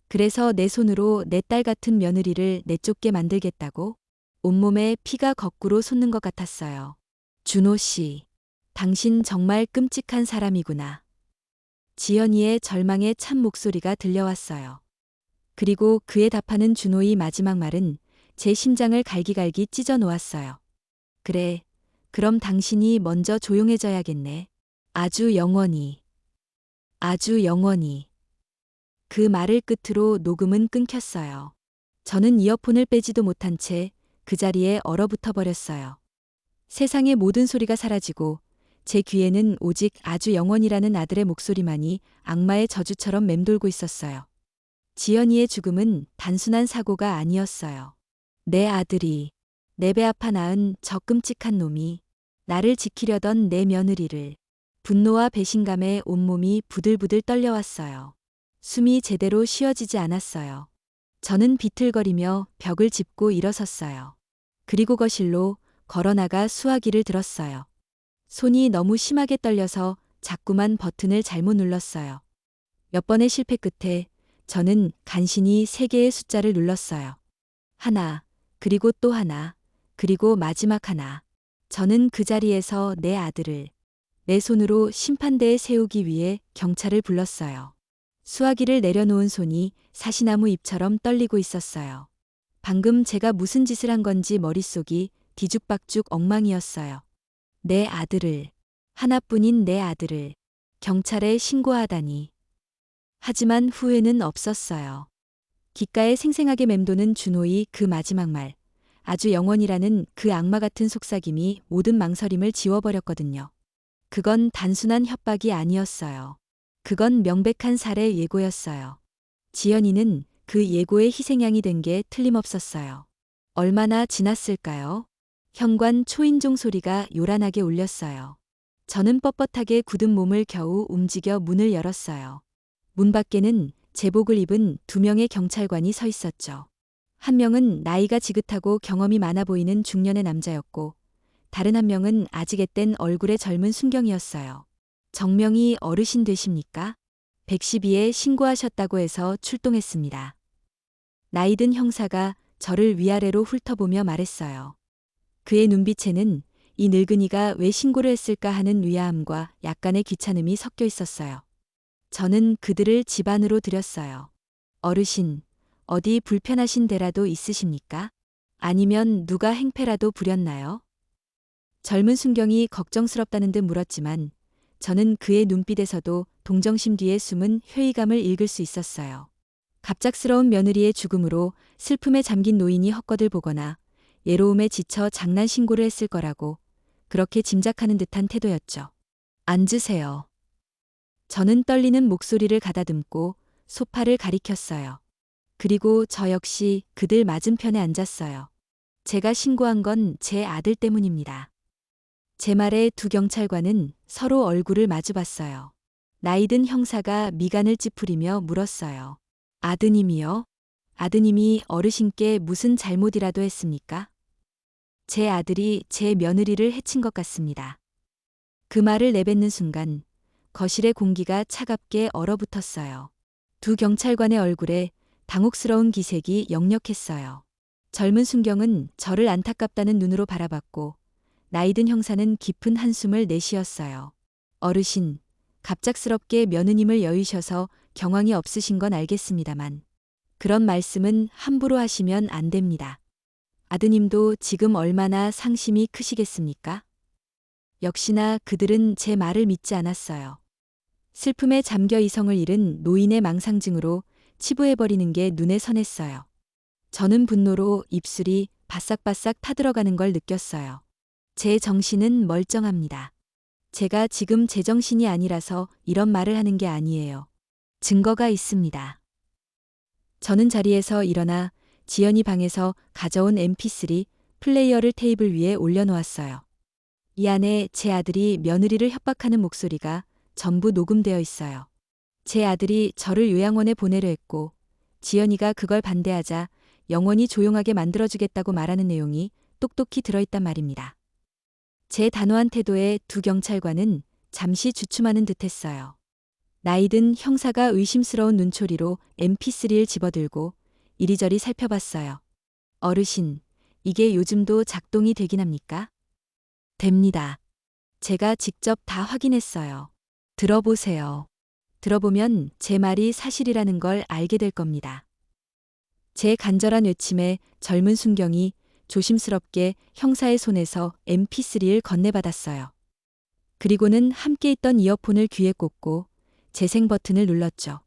그래서 내 손으로 내 딸 같은 며느리를 내쫓게 만들겠다고? 온몸에 피가 거꾸로 솟는 것 같았어요. 준호 씨, 당신 정말 끔찍한 사람이구나. 지연이의 절망의 참 목소리가 들려왔어요. 그리고 그에 답하는 준호의 마지막 말은 제 심장을 갈기갈기 찢어 놓았어요. 그래, 그럼 당신이 먼저 조용해져야겠네. 아주 영원히. 아주 영원히. 그 말을 끝으로 녹음은 끊겼어요. 저는 이어폰을 빼지도 못한 채 그 자리에 얼어붙어 버렸어요. 세상의 모든 소리가 사라지고 제 귀에는 오직 아주 영원이라는 아들의 목소리만이 악마의 저주처럼 맴돌고 있었어요. 지연이의 죽음은 단순한 사고가 아니었어요. 내 아들이, 내 배 아파 낳은 저 끔찍한 놈이, 나를 지키려던 내 며느리를. 분노와 배신감에 온몸이 부들부들 떨려왔어요. 숨이 제대로 쉬어지지 않았어요. 저는 비틀거리며 벽을 짚고 일어섰어요. 그리고 거실로 걸어나가 수화기를 들었어요. 손이 너무 심하게 떨려서 자꾸만 버튼을 잘못 눌렀어요. 몇 번의 실패 끝에 저는 간신히 3개의 숫자를 눌렀어요. 하나, 그리고 또 하나, 그리고 마지막 하나. 저는 그 자리에서 내 아들을 내 손으로 심판대에 세우기 위해 경찰을 불렀어요. 수화기를 내려놓은 손이 사시나무 잎처럼 떨리고 있었어요. 방금 제가 무슨 짓을 한 건지 머릿속이 뒤죽박죽 엉망이었어요. 내 아들을, 하나뿐인 내 아들을 경찰에 신고하다니. 하지만 후회는 없었어요. 귓가에 생생하게 맴도는 준호의 그 마지막 말, 아주 영원이라는 그 악마 같은 속삭임이 모든 망설임을 지워버렸거든요. 그건 단순한 협박이 아니었어요. 그건 명백한 살해 예고였어요. 지연이는 그 예고의 희생양이 된 게 틀림없었어요. 얼마나 지났을까요? 현관 초인종 소리가 요란하게 울렸어요. 저는 뻣뻣하게 굳은 몸을 겨우 움직여 문을 열었어요. 문 밖에는 제복을 입은 2명의 경찰관이 서 있었죠. 한 명은 나이가 지긋하고 경험이 많아 보이는 중년의 남자였고, 다른 한 명은 아직 앳된 얼굴의 젊은 순경이었어요. 정명이 어르신 되십니까? 112에 신고하셨다고 해서 출동했습니다. 나이든 형사가 저를 위아래로 훑어보며 말했어요. 그의 눈빛에는 이 늙은이가 왜 신고를 했을까 하는 의아함과 약간의 귀찮음이 섞여 있었어요. 저는 그들을 집 안으로 들였어요. 어르신, 어디 불편하신 데라도 있으십니까? 아니면 누가 행패라도 부렸나요? 젊은 순경이 걱정스럽다는 듯 물었지만 저는 그의 눈빛에서도 동정심 뒤에 숨은 회의감을 읽을 수 있었어요. 갑작스러운 며느리의 죽음으로 슬픔에 잠긴 노인이 헛것을 보거나 예로움에 지쳐 장난 신고를 했을 거라고 그렇게 짐작하는 듯한 태도였죠. 앉으세요. 저는 떨리는 목소리를 가다듬고 소파를 가리켰어요. 그리고 저 역시 그들 맞은편에 앉았어요. 제가 신고한 건 제 아들 때문입니다. 제 말에 두 경찰관은 서로 얼굴을 마주봤어요. 나이든 형사가 미간을 찌푸리며 물었어요. 아드님이요? 아드님이 어르신께 무슨 잘못이라도 했습니까? 제 아들이 제 며느리를 해친 것 같습니다. 그 말을 내뱉는 순간 거실의 공기가 차갑게 얼어붙었어요. 두 경찰관의 얼굴에 당혹스러운 기색이 역력했어요. 젊은 순경은 저를 안타깝다는 눈으로 바라봤고 나이든 형사는 깊은 한숨을 내쉬었어요. 어르신, 갑작스럽게 며느님을 여의셔서 경황이 없으신 건 알겠습니다만 그런 말씀은 함부로 하시면 안 됩니다. 아드님도 지금 얼마나 상심이 크시겠습니까? 역시나 그들은 제 말을 믿지 않았어요. 슬픔에 잠겨 이성을 잃은 노인의 망상증으로 치부해버리는 게 눈에 선했어요. 저는 분노로 입술이 바싹바싹 타들어가는 걸 느꼈어요. 제 정신은 멀쩡합니다. 제가 지금 제정신이 아니라서 이런 말을 하는 게 아니에요. 증거가 있습니다. 저는 자리에서 일어나 지연이 방에서 가져온 mp3 플레이어를 테이블 위에 올려놓았어요. 이 안에 제 아들이 며느리를 협박하는 목소리가 전부 녹음되어 있어요. 제 아들이 저를 요양원에 보내려 했고 지연이가 그걸 반대하자 영원히 조용하게 만들어주겠다고 말하는 내용이 똑똑히 들어있단 말입니다. 제 단호한 태도에 두 경찰관은 잠시 주춤하는 듯했어요. 나이든 형사가 의심스러운 눈초리로 mp3를 집어들고 이리저리 살펴봤어요. 어르신, 이게 요즘도 작동이 되긴 합니까? 됩니다. 제가 직접 다 확인했어요. 들어보세요. 들어보면 제 말이 사실이라는 걸 알게 될 겁니다. 제 간절한 외침에 젊은 순경이 조심스럽게 형사의 손에서 mp3를 건네받았어요. 그리고는 함께 있던 이어폰을 귀에 꽂고 재생 버튼을 눌렀죠.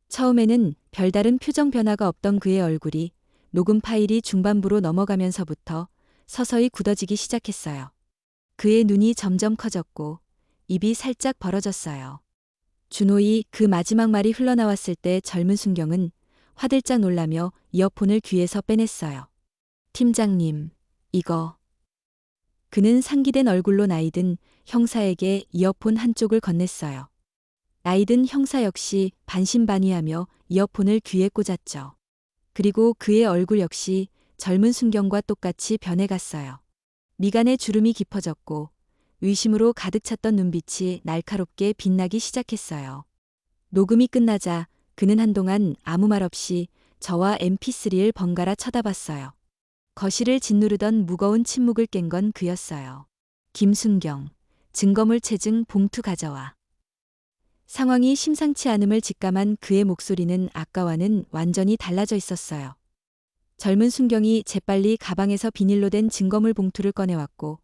처음에는 별다른 표정 변화가 없던 그의 얼굴이 녹음 파일이 중반부로 넘어가면서부터 서서히 굳어지기 시작했어요. 그의 눈이 점점 커졌고 입이 살짝 벌어졌어요. 준호이 그 마지막 말이 흘러나왔을 때 젊은 순경은 화들짝 놀라며 이어폰을 귀에서 빼냈어요. 팀장님, 이거. 그는 상기된 얼굴로 나이든 형사에게 이어폰 한쪽을 건넸어요. 나이든 형사 역시 반신반의하며 이어폰을 귀에 꽂았죠. 그리고 그의 얼굴 역시 젊은 순경과 똑같이 변해갔어요. 미간에 주름이 깊어졌고 의심으로 가득 찼던 눈빛이 날카롭게 빛나기 시작했어요. 녹음이 끝나자 그는 한동안 아무 말 없이 저와 mp3를 번갈아 쳐다봤어요. 거실을 짓누르던 무거운 침묵을 깬 건 그였어요. 김순경, 증거물 체증 봉투 가져와. 상황이 심상치 않음을 직감한 그의 목소리는 아까와는 완전히 달라져 있었어요. 젊은 순경이 재빨리 가방에서 비닐로 된 증거물 봉투를 꺼내왔고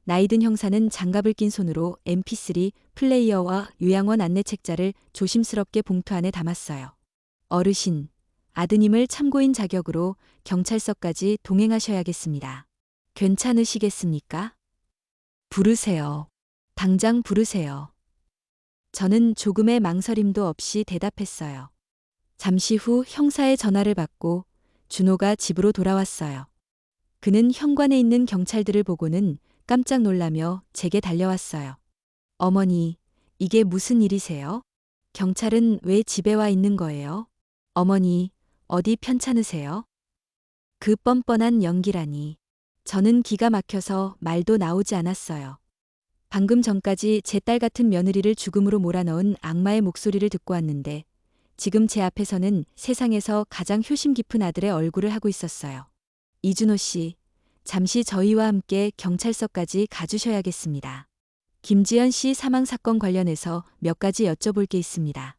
나이든 형사는 장갑을 낀 손으로 mp3 플레이어와 요양원 안내책자를 조심스럽게 봉투 안에 담았어요. 어르신, 아드님을 참고인 자격으로 경찰서까지 동행하셔야겠습니다. 괜찮으시겠습니까? 부르세요. 당장 부르세요. 저는 조금의 망설임도 없이 대답했어요. 잠시 후 형사의 전화를 받고 준호가 집으로 돌아왔어요. 그는 현관에 있는 경찰들을 보고는 깜짝 놀라며 제게 달려왔어요. 어머니, 이게 무슨 일이세요? 경찰은 왜 집에 와 있는 거예요? 어머니, 어디 편찮으세요? 그 뻔뻔한 연기라니. 저는 기가 막혀서 말도 나오지 않았어요. 방금 전까지 제 딸 같은 며느리를 죽음으로 몰아넣은 악마의 목소리를 듣고 왔는데 지금 제 앞에서는 세상에서 가장 효심 깊은 아들의 얼굴을 하고 있었어요. 이준호 씨, 잠시 저희와 함께 경찰서까지 가주셔야겠습니다. 김지연 씨 사망 사건 관련해서 몇 가지 여쭤볼 게 있습니다.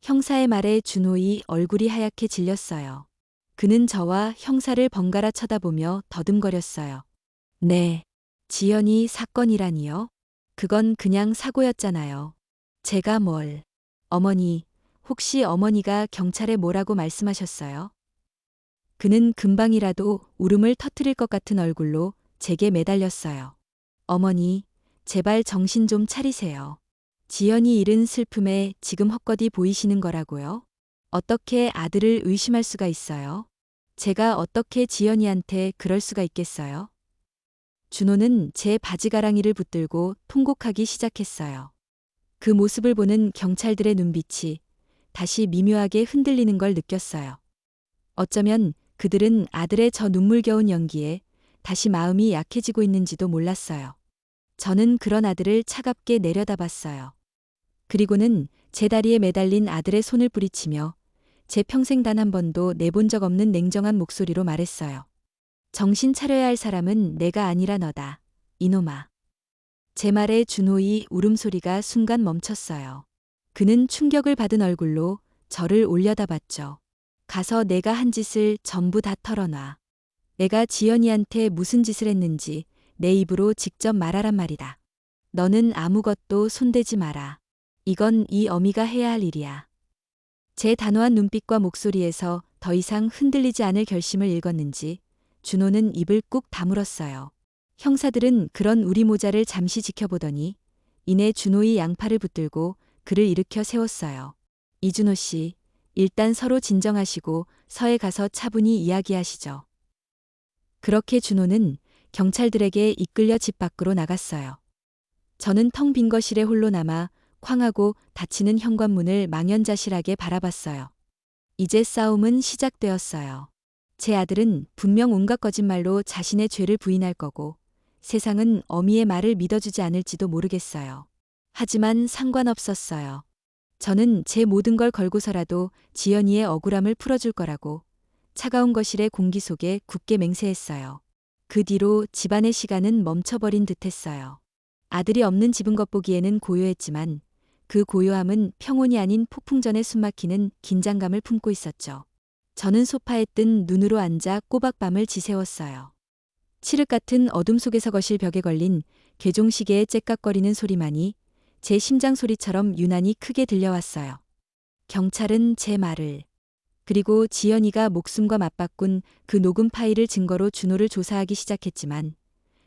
형사의 말에 준호의 얼굴이 하얗게 질렸어요. 그는 저와 형사를 번갈아 쳐다보며 더듬거렸어요. 네. 지연이 사건이라니요? 그건 그냥 사고였잖아요. 제가 뭘. 어머니, 혹시 어머니가 경찰에 뭐라고 말씀하셨어요? 그는 금방이라도 울음을 터뜨릴 것 같은 얼굴로 제게 매달렸어요. 어머니, 제발 정신 좀 차리세요. 지연이 잃은 슬픔에 지금 헛것이 보이시는 거라고요? 어떻게 아들을 의심할 수가 있어요? 제가 어떻게 지연이한테 그럴 수가 있겠어요? 준호는 제 바지가랑이를 붙들고 통곡하기 시작했어요. 그 모습을 보는 경찰들의 눈빛이 다시 미묘하게 흔들리는 걸 느꼈어요. 어쩌면 그들은 아들의 저 눈물겨운 연기에 다시 마음이 약해지고 있는지도 몰랐어요. 저는 그런 아들을 차갑게 내려다봤어요. 그리고는 제 다리에 매달린 아들의 손을 뿌리치며 제 평생 단 한 번도 내본 적 없는 냉정한 목소리로 말했어요. 정신 차려야 할 사람은 내가 아니라 너다. 이놈아. 제 말에 준호의 울음소리가 순간 멈췄어요. 그는 충격을 받은 얼굴로 저를 올려다봤죠. 가서 내가 한 짓을 전부 다 털어놔. 내가 지연이한테 무슨 짓을 했는지 내 입으로 직접 말하란 말이다. 너는 아무것도 손대지 마라. 이건 이 어미가 해야 할 일이야. 제 단호한 눈빛과 목소리에서 더 이상 흔들리지 않을 결심을 읽었는지 준호는 입을 꾹 다물었어요. 형사들은 그런 우리 모자를 잠시 지켜보더니 이내 준호의 양팔을 붙들고 그를 일으켜 세웠어요. 이준호 씨, 일단 서로 진정하시고 서에 가서 차분히 이야기하시죠. 그렇게 준호는 경찰들에게 이끌려 집 밖으로 나갔어요. 저는 텅 빈 거실에 홀로 남아 쾅하고 닫히는 현관문을 망연자실하게 바라봤어요. 이제 싸움은 시작되었어요. 제 아들은 분명 온갖 거짓말로 자신의 죄를 부인할 거고 세상은 어미의 말을 믿어주지 않을지도 모르겠어요. 하지만 상관없었어요. 저는 제 모든 걸 걸고서라도 지연이의 억울함을 풀어줄 거라고 차가운 거실의 공기 속에 굳게 맹세했어요. 그 뒤로 집안의 시간은 멈춰버린 듯했어요. 아들이 없는 집은 겉보기에는 고요했지만 그 고요함은 평온이 아닌 폭풍전에 숨막히는 긴장감을 품고 있었죠. 저는 소파에 뜬 눈으로 앉아 꼬박밤을 지새웠어요. 칠흑 같은 어둠 속에서 거실 벽에 걸린 개종시계의 째깍거리는 소리만이 제 심장 소리처럼 유난히 크게 들려왔어요. 경찰은 제 말을 그리고 지연이가 목숨과 맞바꾼 그 녹음 파일을 증거로 준호를 조사하기 시작했지만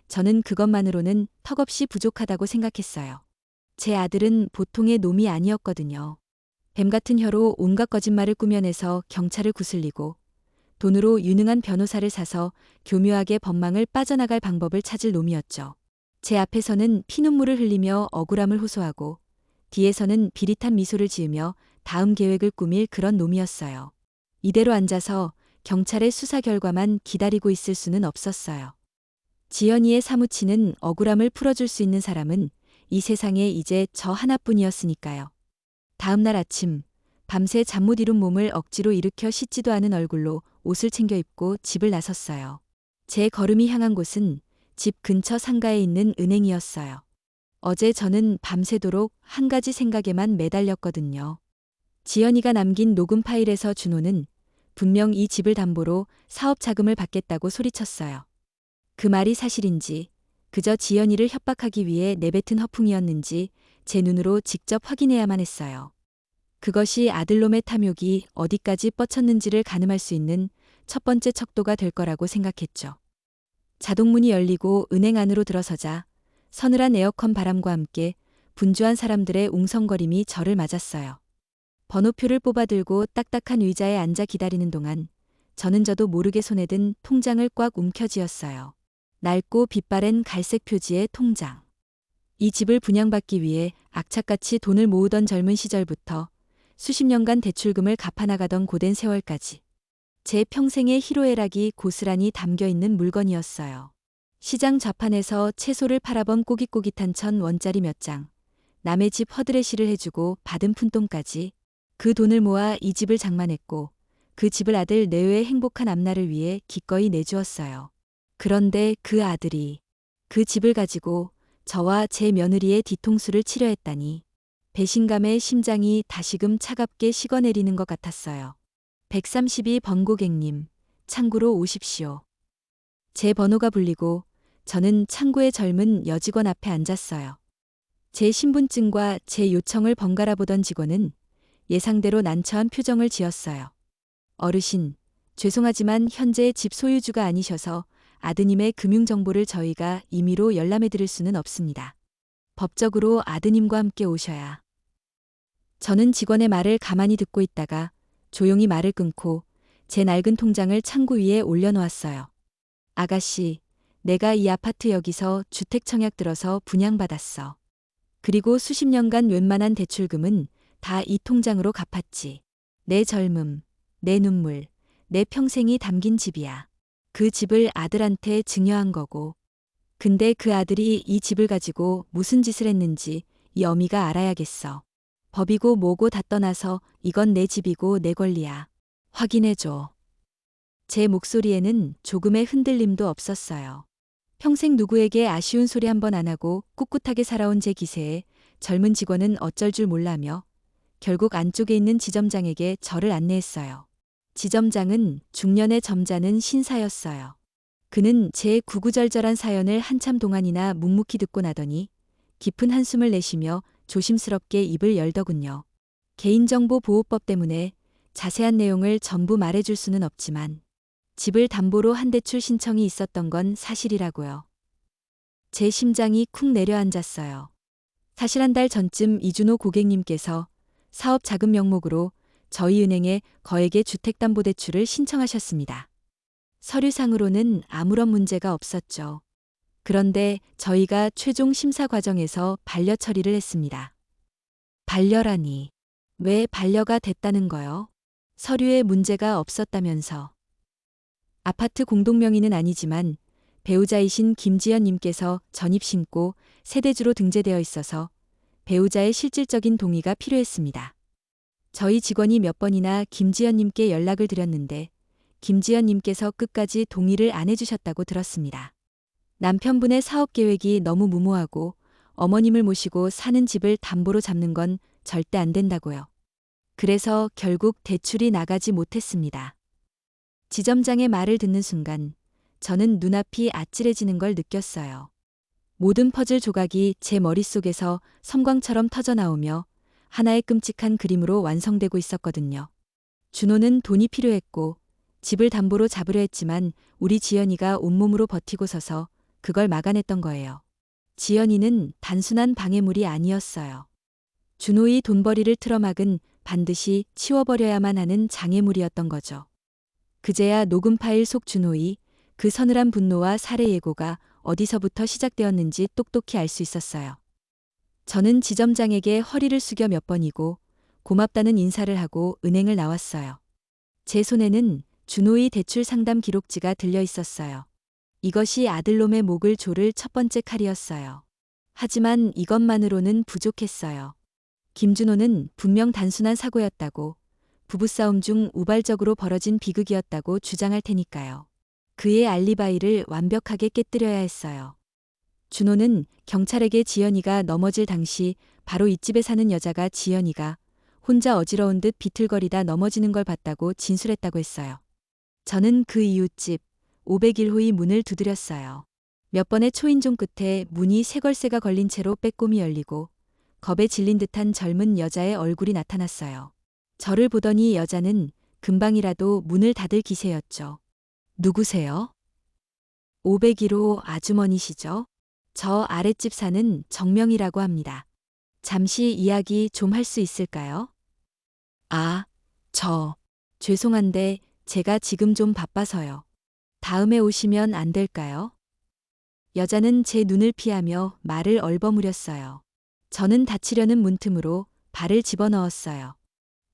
저는 그것만으로는 턱없이 부족하다고 생각했어요. 제 아들은 보통의 놈이 아니었거든요. 뱀 같은 혀로 온갖 거짓말을 꾸며내서 경찰을 구슬리고 돈으로 유능한 변호사를 사서 교묘하게 법망을 빠져나갈 방법을 찾을 놈이었죠. 제 앞에서는 피눈물을 흘리며 억울함을 호소하고 뒤에서는 비릿한 미소를 지으며 다음 계획을 꾸밀 그런 놈이었어요. 이대로 앉아서 경찰의 수사 결과만 기다리고 있을 수는 없었어요. 지연이의 사무치는 억울함을 풀어줄 수 있는 사람은 이 세상에 이제 저 하나뿐이었으니까요. 다음 날 아침, 밤새 잠 못 이룬 몸을 억지로 일으켜 씻지도 않은 얼굴로 옷을 챙겨 입고 집을 나섰어요. 제 걸음이 향한 곳은 집 근처 상가에 있는 은행이었어요. 어제 저는 밤새도록 한 가지 생각에만 매달렸거든요. 지연이가 남긴 녹음 파일에서 준호는 분명 이 집을 담보로 사업 자금을 받겠다고 소리쳤어요. 그 말이 사실인지 그저 지연이를 협박하기 위해 내뱉은 허풍이었는지 제 눈으로 직접 확인해야만 했어요. 그것이 아들놈의 탐욕이 어디까지 뻗쳤는지를 가늠할 수 있는 첫 번째 척도가 될 거라고 생각했죠. 자동문이 열리고 은행 안으로 들어서자 서늘한 에어컨 바람과 함께 분주한 사람들의 웅성거림이 저를 맞았어요. 번호표를 뽑아들고 딱딱한 의자에 앉아 기다리는 동안 저도 모르게 손에 든 통장을 꽉 움켜쥐었어요. 낡고 빛바랜 갈색 표지의 통장. 이 집을 분양받기 위해 악착같이 돈을 모으던 젊은 시절부터 수십 년간 대출금을 갚아나가던 고된 세월까지 제 평생의 희로애락이 고스란히 담겨있는 물건이었어요. 시장 좌판에서 채소를 팔아본 꼬깃꼬깃한 1,000원짜리 몇 장, 남의 집 허드레시를 해주고 받은 푼돈까지 그 돈을 모아 이 집을 장만했고 그 집을 아들 내외의 행복한 앞날을 위해 기꺼이 내주었어요. 그런데 그 아들이 그 집을 가지고 저와 제 며느리의 뒤통수를 치려 했다니 배신감에 심장이 다시금 차갑게 식어내리는 것 같았어요. 132번 고객님, 창구로 오십시오. 제 번호가 불리고 저는 창구의 젊은 여직원 앞에 앉았어요. 제 신분증과 제 요청을 번갈아 보던 직원은 예상대로 난처한 표정을 지었어요. 어르신, 죄송하지만 현재 집 소유주가 아니셔서 아드님의 금융정보를 저희가 임의로 열람해 드릴 수는 없습니다. 법적으로 아드님과 함께 오셔야. 저는 직원의 말을 가만히 듣고 있다가 조용히 말을 끊고 제 낡은 통장을 창구 위에 올려놓았어요. 아가씨, 내가 이 아파트 여기서 주택 청약 들어서 분양받았어. 그리고 수십 년간 웬만한 대출금은 다 이 통장으로 갚았지. 내 젊음, 내 눈물, 내 평생이 담긴 집이야. 그 집을 아들한테 증여한 거고. 근데 그 아들이 이 집을 가지고 무슨 짓을 했는지 이 어미가 알아야겠어. 법이고 뭐고 다 떠나서 이건 내 집이고 내 권리야. 확인해줘. 제 목소리에는 조금의 흔들림도 없었어요. 평생 누구에게 아쉬운 소리 한 번 안 하고 꿋꿋하게 살아온 제 기세에 젊은 직원은 어쩔 줄 몰라며 결국 안쪽에 있는 지점장에게 저를 안내했어요. 지점장은 중년의 점잖은 신사였어요. 그는 제 구구절절한 사연을 한참 동안이나 묵묵히 듣고 나더니 깊은 한숨을 내쉬며 조심스럽게 입을 열더군요. 개인정보보호법 때문에 자세한 내용을 전부 말해줄 수는 없지만 집을 담보로 한 대출 신청이 있었던 건 사실이라고요. 제 심장이 쿵 내려앉았어요. 사실 한 달 전쯤 이준호 고객님께서 사업 자금 명목으로 저희 은행에 거액의 주택담보대출을 신청하셨습니다. 서류상으로는 아무런 문제가 없었죠. 그런데 저희가 최종 심사 과정에서 반려 처리를 했습니다. 반려라니. 왜 반려가 됐다는 거요? 서류에 문제가 없었다면서. 아파트 공동명의는 아니지만 배우자이신 김지연님께서 전입신고 세대주로 등재되어 있어서 배우자의 실질적인 동의가 필요했습니다. 저희 직원이 몇 번이나 김지연님께 연락을 드렸는데 김지연님께서 끝까지 동의를 안 해주셨다고 들었습니다. 남편분의 사업 계획이 너무 무모하고 어머님을 모시고 사는 집을 담보로 잡는 건 절대 안 된다고요. 그래서 결국 대출이 나가지 못했습니다. 지점장의 말을 듣는 순간 저는 눈앞이 아찔해지는 걸 느꼈어요. 모든 퍼즐 조각이 제 머릿속에서 섬광처럼 터져나오며 하나의 끔찍한 그림으로 완성되고 있었거든요. 준호는 돈이 필요했고 집을 담보로 잡으려 했지만 우리 지연이가 온몸으로 버티고 서서 그걸 막아냈던 거예요. 지연이는 단순한 방해물이 아니었어요. 준호의 돈벌이를 틀어막은 반드시 치워버려야만 하는 장애물이었던 거죠. 그제야 녹음 파일 속 준호의 그 서늘한 분노와 살해 예고가 어디서부터 시작되었는지 똑똑히 알 수 있었어요. 저는 지점장에게 허리를 숙여 몇 번이고 고맙다는 인사를 하고 은행을 나왔어요. 제 손에는 준호의 대출 상담 기록지가 들려 있었어요. 이것이 아들놈의 목을 조를 첫 번째 칼이었어요. 하지만 이것만으로는 부족했어요. 김준호는 분명 단순한 사고였다고, 부부싸움 중 우발적으로 벌어진 비극이었다고 주장할 테니까요. 그의 알리바이를 완벽하게 깨뜨려야 했어요. 준호는 경찰에게 지연이가 넘어질 당시 바로 이 집에 사는 여자가 지연이가 혼자 어지러운 듯 비틀거리다 넘어지는 걸 봤다고 진술했다고 했어요. 저는 그 이웃집 501호의 문을 두드렸어요. 몇 번의 초인종 끝에 문이 새걸새가 걸린 채로 빼꼼히 열리고 겁에 질린 듯한 젊은 여자의 얼굴이 나타났어요. 저를 보더니 여자는 금방이라도 문을 닫을 기세였죠. 누구세요? 501호 아주머니시죠? 저 아랫집 사는 정명이라고 합니다. 잠시 이야기 좀 할 수 있을까요? 아, 죄송한데 제가 지금 좀 바빠서요. 다음에 오시면 안 될까요? 여자는 제 눈을 피하며 말을 얼버무렸어요. 저는 닫히려는 문틈으로 발을 집어넣었어요.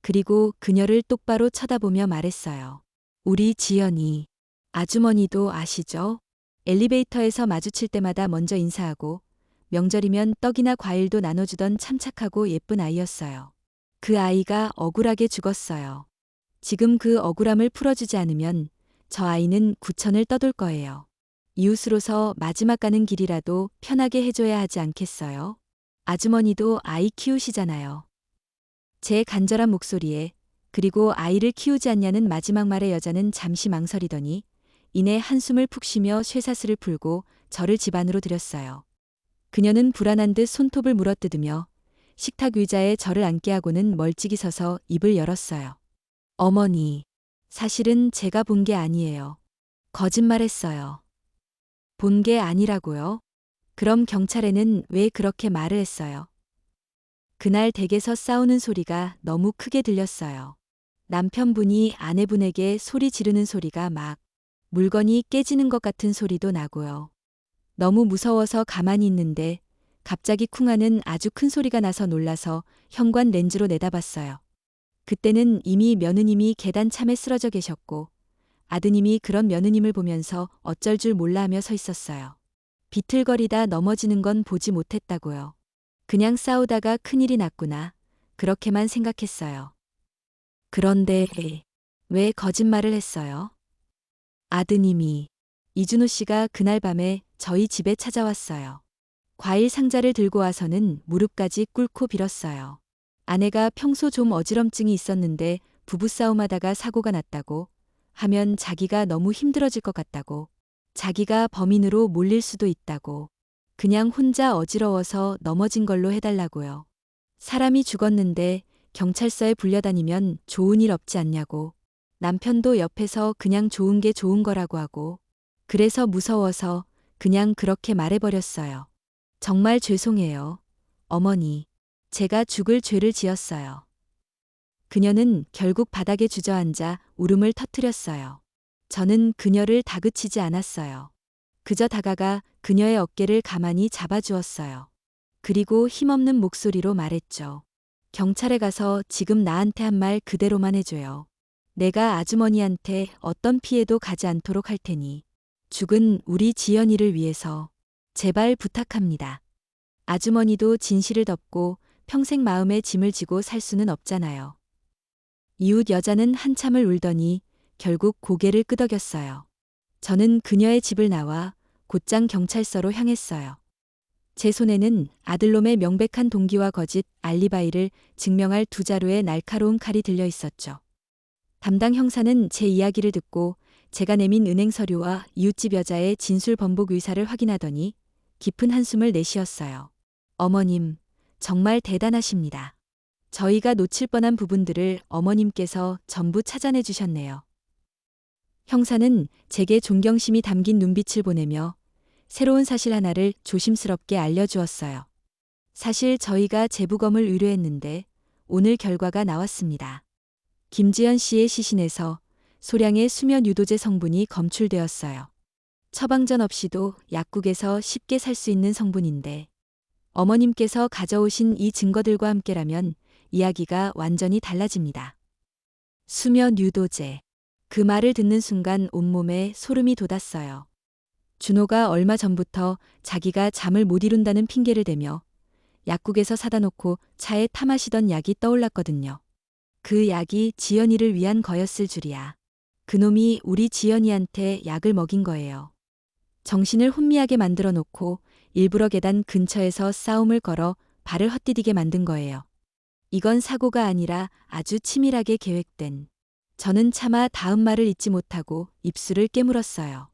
그리고 그녀를 똑바로 쳐다보며 말했어요. 우리 지연이. 아주머니도 아시죠? 엘리베이터에서 마주칠 때마다 먼저 인사하고 명절이면 떡이나 과일도 나눠주던 참 착하고 예쁜 아이였어요. 그 아이가 억울하게 죽었어요. 지금 그 억울함을 풀어주지 않으면 저 아이는 구천을 떠돌 거예요. 이웃으로서 마지막 가는 길이라도 편하게 해줘야 하지 않겠어요? 아주머니도 아이 키우시잖아요. 제 간절한 목소리에 그리고 아이를 키우지 않냐는 마지막 말에 여자는 잠시 망설이더니 이내 한숨을 푹 쉬며 쇠사슬을 풀고 저를 집 안으로 들였어요. 그녀는 불안한 듯 손톱을 물어뜯으며 식탁 의자에 저를 앉게 하고는 멀찍이 서서 입을 열었어요. 어머니, 사실은 제가 본 게 아니에요. 거짓말했어요. 본 게 아니라고요? 그럼 경찰에는 왜 그렇게 말을 했어요? 그날 댁에서 싸우는 소리가 너무 크게 들렸어요. 남편분이 아내분에게 소리 지르는 소리가 막 물건이 깨지는 것 같은 소리도 나고요. 너무 무서워서 가만히 있는데 갑자기 쿵 하는 아주 큰 소리가 나서 놀라서 현관 렌즈로 내다봤어요. 그때는 이미 며느님이 계단 참에 쓰러져 계셨고 아드님이 그런 며느님을 보면서 어쩔 줄 몰라 하며 서 있었어요. 비틀거리다 넘어지는 건 보지 못했다고요. 그냥 싸우다가 큰일이 났구나. 그렇게만 생각했어요. 그런데 왜 거짓말을 했어요? 아드님이 이준호 씨가 그날 밤에 저희 집에 찾아왔어요. 과일 상자를 들고 와서는 무릎까지 꿇고 빌었어요. 아내가 평소 좀 어지럼증이 있었는데 부부싸움하다가 사고가 났다고 하면 자기가 너무 힘들어질 것 같다고 자기가 범인으로 몰릴 수도 있다고 그냥 혼자 어지러워서 넘어진 걸로 해달라고요. 사람이 죽었는데 경찰서에 불려다니면 좋은 일 없지 않냐고 남편도 옆에서 그냥 좋은 게 좋은 거라고 하고 그래서 무서워서 그냥 그렇게 말해버렸어요. 정말 죄송해요. 어머니, 제가 죽을 죄를 지었어요. 그녀는 결국 바닥에 주저앉아 울음을 터뜨렸어요. 저는 그녀를 다그치지 않았어요. 그저 다가가 그녀의 어깨를 가만히 잡아주었어요. 그리고 힘없는 목소리로 말했죠. 경찰에 가서 지금 나한테 한 말 그대로만 해줘요. 내가 아주머니한테 어떤 피해도 가지 않도록 할 테니 죽은 우리 지연이를 위해서 제발 부탁합니다. 아주머니도 진실을 덮고 평생 마음에 짐을 지고 살 수는 없잖아요. 이웃 여자는 한참을 울더니 결국 고개를 끄덕였어요. 저는 그녀의 집을 나와 곧장 경찰서로 향했어요. 제 손에는 아들놈의 명백한 동기와 거짓 알리바이를 증명할 두 자루의 날카로운 칼이 들려 있었죠. 담당 형사는 제 이야기를 듣고 제가 내민 은행 서류와 이웃집 여자의 진술 번복 의사를 확인하더니 깊은 한숨을 내쉬었어요. 어머님, 정말 대단하십니다. 저희가 놓칠 뻔한 부분들을 어머님께서 전부 찾아내 주셨네요. 형사는 제게 존경심이 담긴 눈빛을 보내며 새로운 사실 하나를 조심스럽게 알려주었어요. 사실 저희가 재부검을 의뢰했는데 오늘 결과가 나왔습니다. 김지연 씨의 시신에서 소량의 수면 유도제 성분이 검출되었어요. 처방전 없이도 약국에서 쉽게 살 수 있는 성분인데 어머님께서 가져오신 이 증거들과 함께라면 이야기가 완전히 달라집니다. 수면 유도제. 그 말을 듣는 순간 온몸에 소름이 돋았어요. 준호가 얼마 전부터 자기가 잠을 못 이룬다는 핑계를 대며 약국에서 사다 놓고 차에 타 마시던 약이 떠올랐거든요. 그 약이 지연이를 위한 거였을 줄이야. 그놈이 우리 지연이한테 약을 먹인 거예요. 정신을 혼미하게 만들어 놓고 일부러 계단 근처에서 싸움을 걸어 발을 헛디디게 만든 거예요. 이건 사고가 아니라 아주 치밀하게 계획된. 저는 차마 다음 말을 잇지 못하고 입술을 깨물었어요.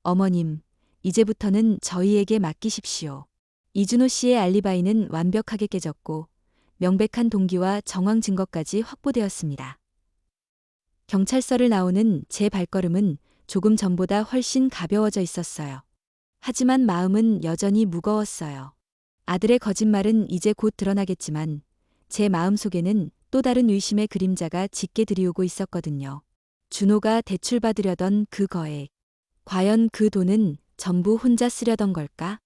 어머님, 이제부터는 저희에게 맡기십시오. 이준호 씨의 알리바이는 완벽하게 깨졌고 명백한 동기와 정황 증거까지 확보되었습니다. 경찰서를 나오는 제 발걸음은 조금 전보다 훨씬 가벼워져 있었어요. 하지만 마음은 여전히 무거웠어요. 아들의 거짓말은 이제 곧 드러나겠지만 제 마음속에는 또 다른 의심의 그림자가 짙게 들이오고 있었거든요. 준호가 대출받으려던 그 거액. 과연 그 돈은 전부 혼자 쓰려던 걸까?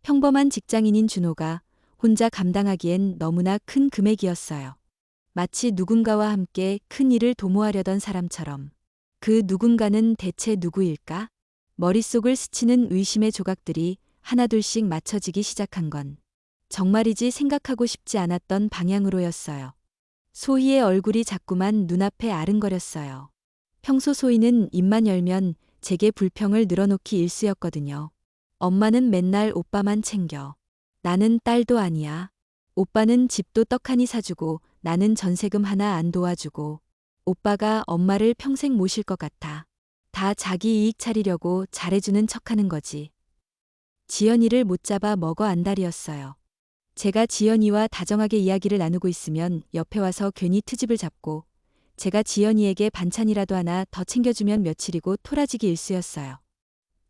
평범한 직장인인 준호가 혼자 감당하기엔 너무나 큰 금액이었어요. 마치 누군가와 함께 큰 일을 도모하려던 사람처럼. 그 누군가는 대체 누구일까? 머릿속을 스치는 의심의 조각들이 하나둘씩 맞춰지기 시작한 건 정말이지 생각하고 싶지 않았던 방향으로였어요. 소희의 얼굴이 자꾸만 눈앞에 아른거렸어요. 평소 소희는 입만 열면 제게 불평을 늘어놓기 일쑤였거든요. 엄마는 맨날 오빠만 챙겨. 나는 딸도 아니야. 오빠는 집도 떡하니 사주고 나는 전세금 하나 안 도와주고 오빠가 엄마를 평생 모실 것 같아. 다 자기 이익 차리려고 잘해주는 척하는 거지. 지연이를 못 잡아 먹어 안달이었어요. 제가 지연이와 다정하게 이야기를 나누고 있으면 옆에 와서 괜히 트집을 잡고 제가 지연이에게 반찬이라도 하나 더 챙겨주면 며칠이고 토라지기 일쑤였어요.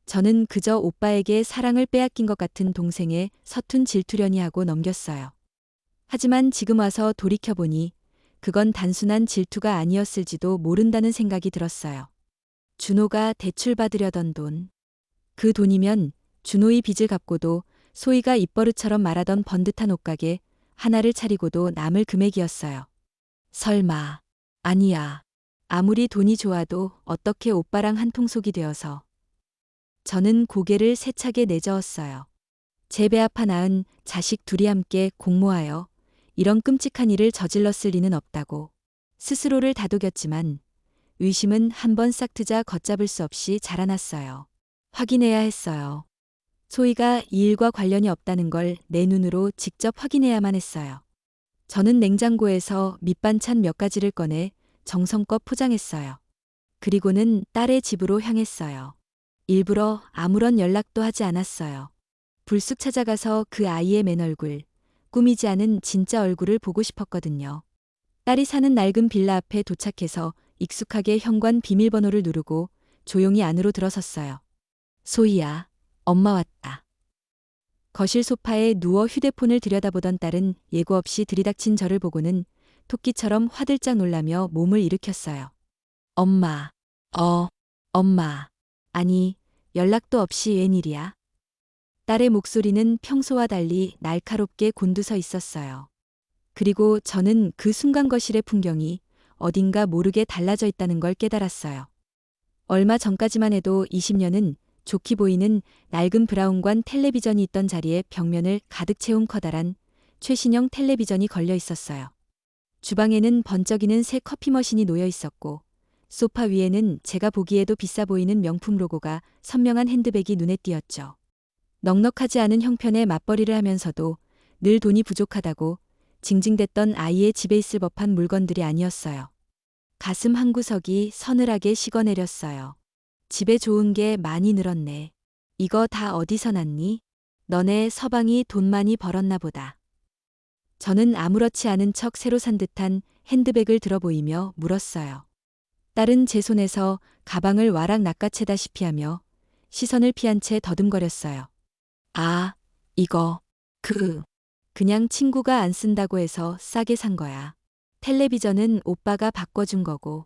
저는 그저 오빠에게 사랑을 빼앗긴 것 같은 동생의 서툰 질투려니 하고 넘겼어요. 하지만 지금 와서 돌이켜보니 그건 단순한 질투가 아니었을지도 모른다는 생각이 들었어요. 준호가 대출받으려던 돈. 그 돈이면 준호의 빚을 갚고도 소희가 입버릇처럼 말하던 번듯한 옷가게 하나를 차리고도 남을 금액이었어요. 설마. 아니야. 아무리 돈이 좋아도 어떻게 오빠랑 한통속이 되어서. 저는 고개를 세차게 내저었어요. 제 배 아파 낳은 자식 둘이 함께 공모하여 이런 끔찍한 일을 저질렀을 리는 없다고 스스로를 다독였지만 의심은 한번 싹 트자 걷잡을 수 없이 자라났어요. 확인해야 했어요. 소희가 이 일과 관련이 없다는 걸 내 눈으로 직접 확인해야만 했어요. 저는 냉장고에서 밑반찬 몇 가지를 꺼내 정성껏 포장했어요. 그리고는 딸의 집으로 향했어요. 일부러 아무런 연락도 하지 않았어요. 불쑥 찾아가서 그 아이의 맨 얼굴, 꾸미지 않은 진짜 얼굴을 보고 싶었거든요. 딸이 사는 낡은 빌라 앞에 도착해서 익숙하게 현관 비밀번호를 누르고 조용히 안으로 들어섰어요. 소희야, 엄마 왔다. 거실 소파에 누워 휴대폰을 들여다보던 딸은 예고 없이 들이닥친 저를 보고는 토끼처럼 화들짝 놀라며 몸을 일으켰어요. 엄마, 엄마. 아니, 연락도 없이 웬일이야? 딸의 목소리는 평소와 달리 날카롭게 곤두서 있었어요. 그리고 저는 그 순간 거실의 풍경이 어딘가 모르게 달라져 있다는 걸 깨달았어요. 얼마 전까지만 해도 20년은 좋게 보이는 낡은 브라운관 텔레비전이 있던 자리에 벽면을 가득 채운 커다란 최신형 텔레비전이 걸려 있었어요. 주방에는 번쩍이는 새 커피 머신이 놓여 있었고 소파 위에는 제가 보기에도 비싸 보이는 명품 로고가 선명한 핸드백이 눈에 띄었죠. 넉넉하지 않은 형편에 맞벌이를 하면서도 늘 돈이 부족하다고 징징댔던 아이의 집에 있을 법한 물건들이 아니었어요. 가슴 한구석이 서늘하게 식어내렸어요. 집에 좋은 게 많이 늘었네. 이거 다 어디서 났니? 너네 서방이 돈 많이 벌었나 보다. 저는 아무렇지 않은 척 새로 산 듯한 핸드백을 들어 보이며 물었어요. 딸은 제 손에서 가방을 와락 낚아채다시피 하며 시선을 피한 채 더듬거렸어요. 아, 이거, 그냥 친구가 안 쓴다고 해서 싸게 산 거야. 텔레비전은 오빠가 바꿔준 거고.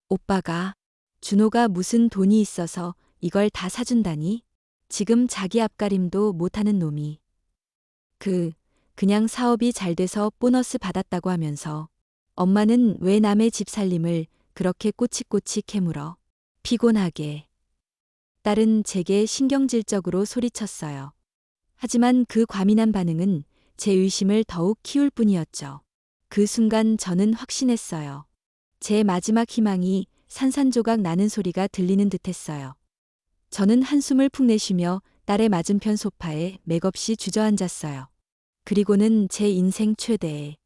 오빠가, 준호가 무슨 돈이 있어서 이걸 다 사준다니? 지금 자기 앞가림도 못하는 놈이. 그냥 사업이 잘 돼서 보너스 받았다고 하면서 엄마는 왜 남의 집 살림을 그렇게 꼬치꼬치 캐물어? 피곤하게. 딸은 제게 신경질적으로 소리쳤어요. 하지만 그 과민한 반응은 제 의심을 더욱 키울 뿐이었죠. 그 순간 저는 확신했어요. 제 마지막 희망이 산산조각 나는 소리가 들리는 듯했어요. 저는 한숨을 푹 내쉬며 딸의 맞은편 소파에 맥없이 주저앉았어요. 그리고는 제 인생 최대의,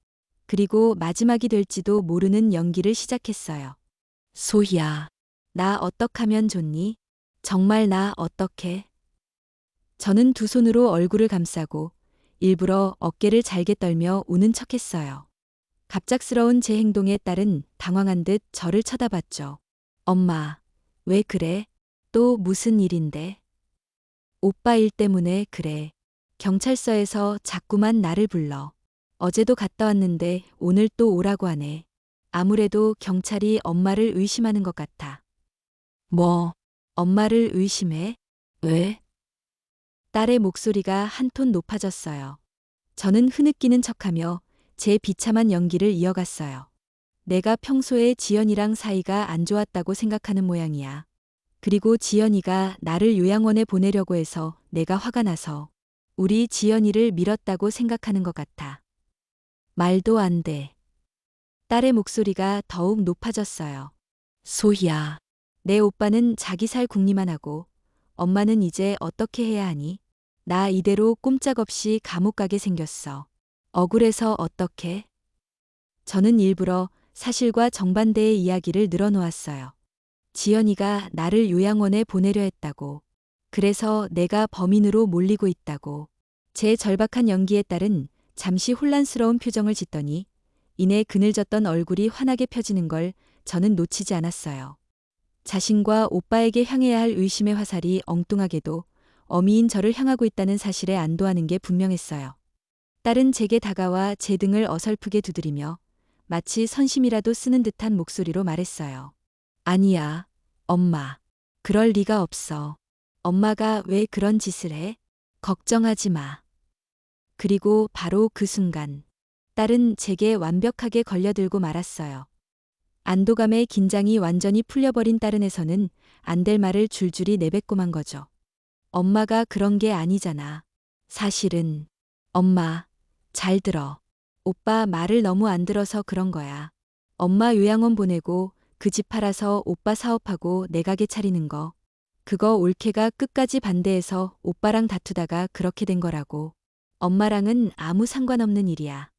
그리고 마지막이 될지도 모르는 연기를 시작했어요. 소희야, 나 어떡하면 좋니? 정말 나 어떡해? 저는 두 손으로 얼굴을 감싸고 일부러 어깨를 잘게 떨며 우는 척했어요. 갑작스러운 제 행동에 딸은 당황한 듯 저를 쳐다봤죠. 엄마, 왜 그래? 또 무슨 일인데? 오빠 일 때문에 그래. 경찰서에서 자꾸만 나를 불러. 어제도 갔다 왔는데 오늘 또 오라고 하네. 아무래도 경찰이 엄마를 의심하는 것 같아. 뭐, 엄마를 의심해? 왜? 딸의 목소리가 한 톤 높아졌어요. 저는 흐느끼는 척하며 제 비참한 연기를 이어갔어요. 내가 평소에 지연이랑 사이가 안 좋았다고 생각하는 모양이야. 그리고 지연이가 나를 요양원에 보내려고 해서 내가 화가 나서 우리 지연이를 밀었다고 생각하는 것 같아. 말도 안 돼. 딸의 목소리가 더욱 높아졌어요. 소희야, 내 오빠는 자기 살 궁리만 하고 엄마는 이제 어떻게 해야 하니? 나 이대로 꼼짝없이 감옥 가게 생겼어. 억울해서 어떡해? 저는 일부러 사실과 정반대의 이야기를 늘어놓았어요. 지연이가 나를 요양원에 보내려 했다고. 그래서 내가 범인으로 몰리고 있다고. 제 절박한 연기에 딸은 잠시 혼란스러운 표정을 짓더니 이내 그늘졌던 얼굴이 환하게 펴지는 걸 저는 놓치지 않았어요. 자신과 오빠에게 향해야 할 의심의 화살이 엉뚱하게도 어미인 저를 향하고 있다는 사실에 안도하는 게 분명했어요. 딸은 제게 다가와 제 등을 어설프게 두드리며 마치 선심이라도 쓰는 듯한 목소리로 말했어요. 아니야, 엄마. 그럴 리가 없어. 엄마가 왜 그런 짓을 해? 걱정하지 마. 그리고 바로 그 순간, 딸은 제게 완벽하게 걸려들고 말았어요. 안도감의 긴장이 완전히 풀려버린 딸은에서는 안 될 말을 줄줄이 내뱉고만 거죠. 엄마가 그런 게 아니잖아. 사실은, 엄마, 잘 들어. 오빠 말을 너무 안 들어서 그런 거야. 엄마 요양원 보내고 그 집 팔아서 오빠 사업하고 내 가게 차리는 거. 그거 올케가 끝까지 반대해서 오빠랑 다투다가 그렇게 된 거라고. 엄마랑은 아무 상관없는 일이야.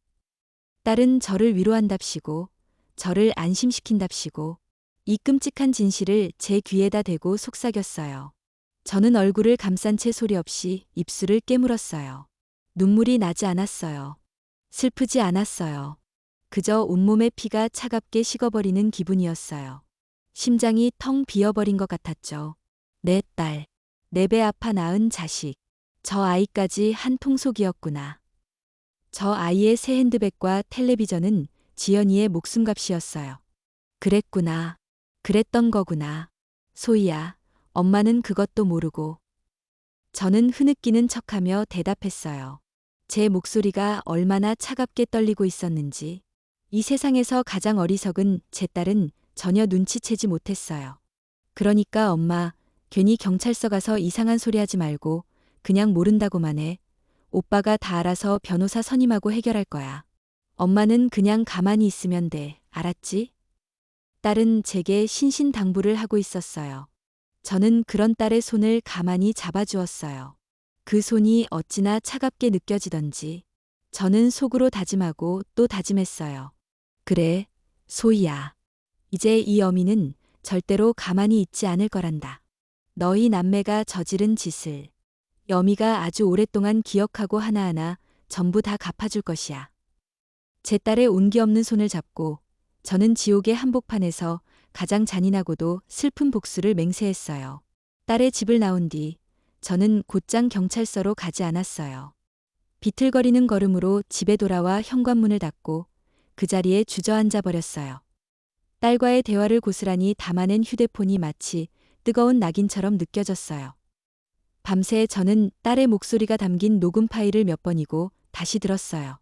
딸은 저를 위로한답시고 저를 안심시킨답시고 이 끔찍한 진실을 제 귀에다 대고 속삭였어요. 저는 얼굴을 감싼 채 소리 없이 입술을 깨물었어요. 눈물이 나지 않았어요. 슬프지 않았어요. 그저 온몸의 피가 차갑게 식어버리는 기분이었어요. 심장이 텅 비어버린 것 같았죠. 내 딸, 내 배 아파 낳은 자식, 저 아이까지 한 통속이었구나. 저 아이의 새 핸드백과 텔레비전은 지연이의 목숨값이었어요. 그랬구나. 그랬던 거구나. 소희야, 엄마는 그것도 모르고. 저는 흐느끼는 척하며 대답했어요. 제 목소리가 얼마나 차갑게 떨리고 있었는지. 이 세상에서 가장 어리석은 제 딸은 전혀 눈치채지 못했어요. 그러니까 엄마, 괜히 경찰서 가서 이상한 소리 하지 말고 그냥 모른다고만 해. 오빠가 다 알아서 변호사 선임하고 해결할 거야. 엄마는 그냥 가만히 있으면 돼. 알았지? 딸은 제게 신신당부를 하고 있었어요. 저는 그런 딸의 손을 가만히 잡아주었어요. 그 손이 어찌나 차갑게 느껴지던지 저는 속으로 다짐하고 또 다짐했어요. 그래, 소희야. 이제 이 어미는 절대로 가만히 있지 않을 거란다. 너희 남매가 저지른 짓을 여미가 아주 오랫동안 기억하고 하나하나 전부 다 갚아줄 것이야. 제 딸의 온기 없는 손을 잡고 저는 지옥의 한복판에서 가장 잔인하고도 슬픈 복수를 맹세했어요. 딸의 집을 나온 뒤 저는 곧장 경찰서로 가지 않았어요. 비틀거리는 걸음으로 집에 돌아와 현관문을 닫고 그 자리에 주저앉아 버렸어요. 딸과의 대화를 고스란히 담아낸 휴대폰이 마치 뜨거운 낙인처럼 느껴졌어요. 밤새 저는 딸의 목소리가 담긴 녹음 파일을 몇 번이고 다시 들었어요.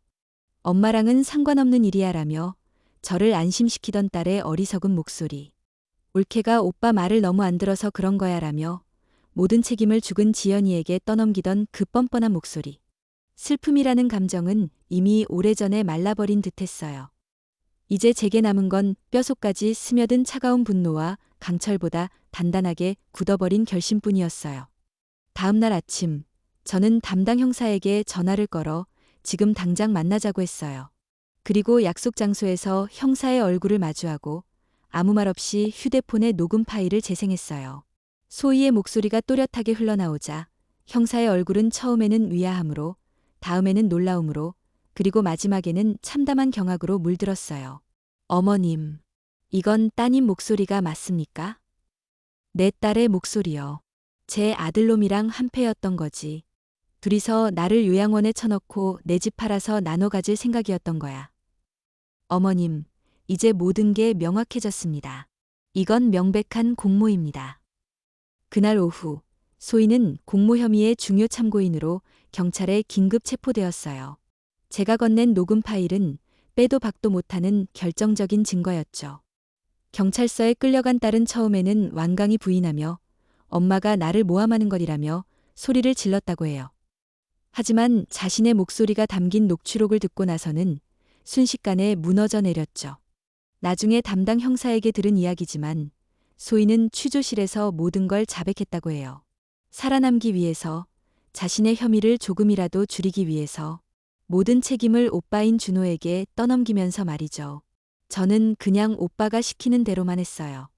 엄마랑은 상관없는 일이야라며 저를 안심시키던 딸의 어리석은 목소리. 올케가 오빠 말을 너무 안 들어서 그런 거야라며 모든 책임을 죽은 지연이에게 떠넘기던 그 뻔뻔한 목소리. 슬픔이라는 감정은 이미 오래전에 말라버린 듯했어요. 이제 제게 남은 건 뼛속까지 스며든 차가운 분노와 강철보다 단단하게 굳어버린 결심뿐이었어요. 다음 날 아침, 저는 담당 형사에게 전화를 걸어 지금 당장 만나자고 했어요. 그리고 약속 장소에서 형사의 얼굴을 마주하고 아무 말 없이 휴대폰에 녹음 파일을 재생했어요. 소희의 목소리가 또렷하게 흘러나오자 형사의 얼굴은 처음에는 위화함으로, 다음에는 놀라움으로, 그리고 마지막에는 참담한 경악으로 물들었어요. 어머님, 이건 따님 목소리가 맞습니까? 내 딸의 목소리요. 제 아들놈이랑 한패였던 거지. 둘이서 나를 요양원에 쳐넣고 내 집 팔아서 나눠 가질 생각이었던 거야. 어머님, 이제 모든 게 명확해졌습니다. 이건 명백한 공모입니다. 그날 오후, 소희는 공모 혐의의 중요 참고인으로 경찰에 긴급 체포되었어요. 제가 건넨 녹음 파일은 빼도 박도 못하는 결정적인 증거였죠. 경찰서에 끌려간 딸은 처음에는 완강히 부인하며 엄마가 나를 모함하는 거리라며 소리를 질렀다고 해요. 하지만 자신의 목소리가 담긴 녹취록을 듣고 나서는 순식간에 무너져 내렸죠. 나중에 담당 형사에게 들은 이야기지만 소희는 취조실에서 모든 걸 자백했다고 해요. 살아남기 위해서, 자신의 혐의를 조금이라도 줄이기 위해서 모든 책임을 오빠인 준호에게 떠넘기면서 말이죠. 저는 그냥 오빠가 시키는 대로만 했어요.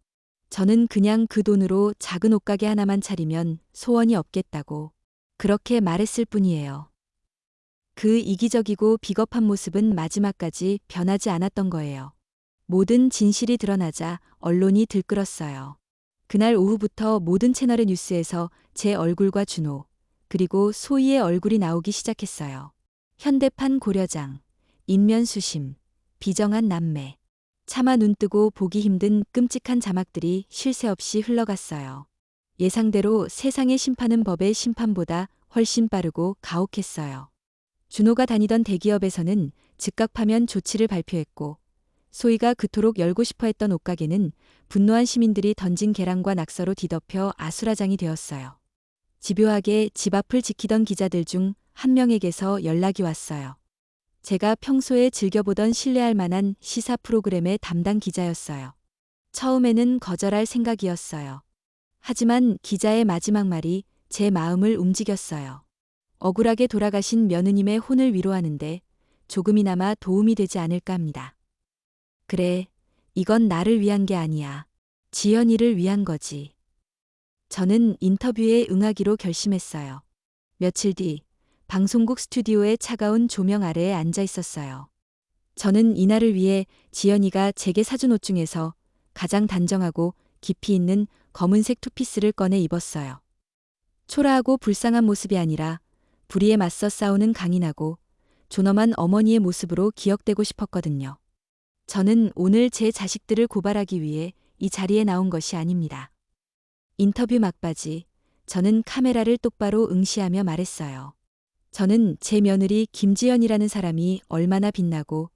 저는 그냥 그 돈으로 작은 옷가게 하나만 차리면 소원이 없겠다고 그렇게 말했을 뿐이에요. 그 이기적이고 비겁한 모습은 마지막까지 변하지 않았던 거예요. 모든 진실이 드러나자 언론이 들끓었어요. 그날 오후부터 모든 채널의 뉴스에서 제 얼굴과 준호, 그리고 소희의 얼굴이 나오기 시작했어요. 현대판 고려장, 인면수심, 비정한 남매. 차마 눈뜨고 보기 힘든 끔찍한 자막들이 쉴 새 없이 흘러갔어요. 예상대로 세상의 심판은 법의 심판보다 훨씬 빠르고 가혹했어요. 준호가 다니던 대기업에서는 즉각 파면 조치를 발표했고, 소희가 그토록 열고 싶어 했던 옷가게는 분노한 시민들이 던진 계란과 낙서로 뒤덮여 아수라장이 되었어요. 집요하게 집 앞을 지키던 기자들 중 한 명에게서 연락이 왔어요. 제가 평소에 즐겨보던 신뢰할 만한 시사 프로그램의 담당 기자였어요. 처음에는 거절할 생각이었어요. 하지만 기자의 마지막 말이 제 마음을 움직였어요. 억울하게 돌아가신 며느님의 혼을 위로하는데 조금이나마 도움이 되지 않을까 합니다. 그래, 이건 나를 위한 게 아니야. 지연이를 위한 거지. 저는 인터뷰에 응하기로 결심했어요. 며칠 뒤 방송국 스튜디오의 차가운 조명 아래에 앉아 있었어요. 저는 이날을 위해 지연이가 제게 사준 옷 중에서 가장 단정하고 깊이 있는 검은색 투피스를 꺼내 입었어요. 초라하고 불쌍한 모습이 아니라 불의에 맞서 싸우는 강인하고 존엄한 어머니의 모습으로 기억되고 싶었거든요. 저는 오늘 제 자식들을 고발하기 위해 이 자리에 나온 것이 아닙니다. 인터뷰 막바지, 저는 카메라를 똑바로 응시하며 말했어요. 저는 제 며느리 김지연이라는 사람이 얼마나 빛나고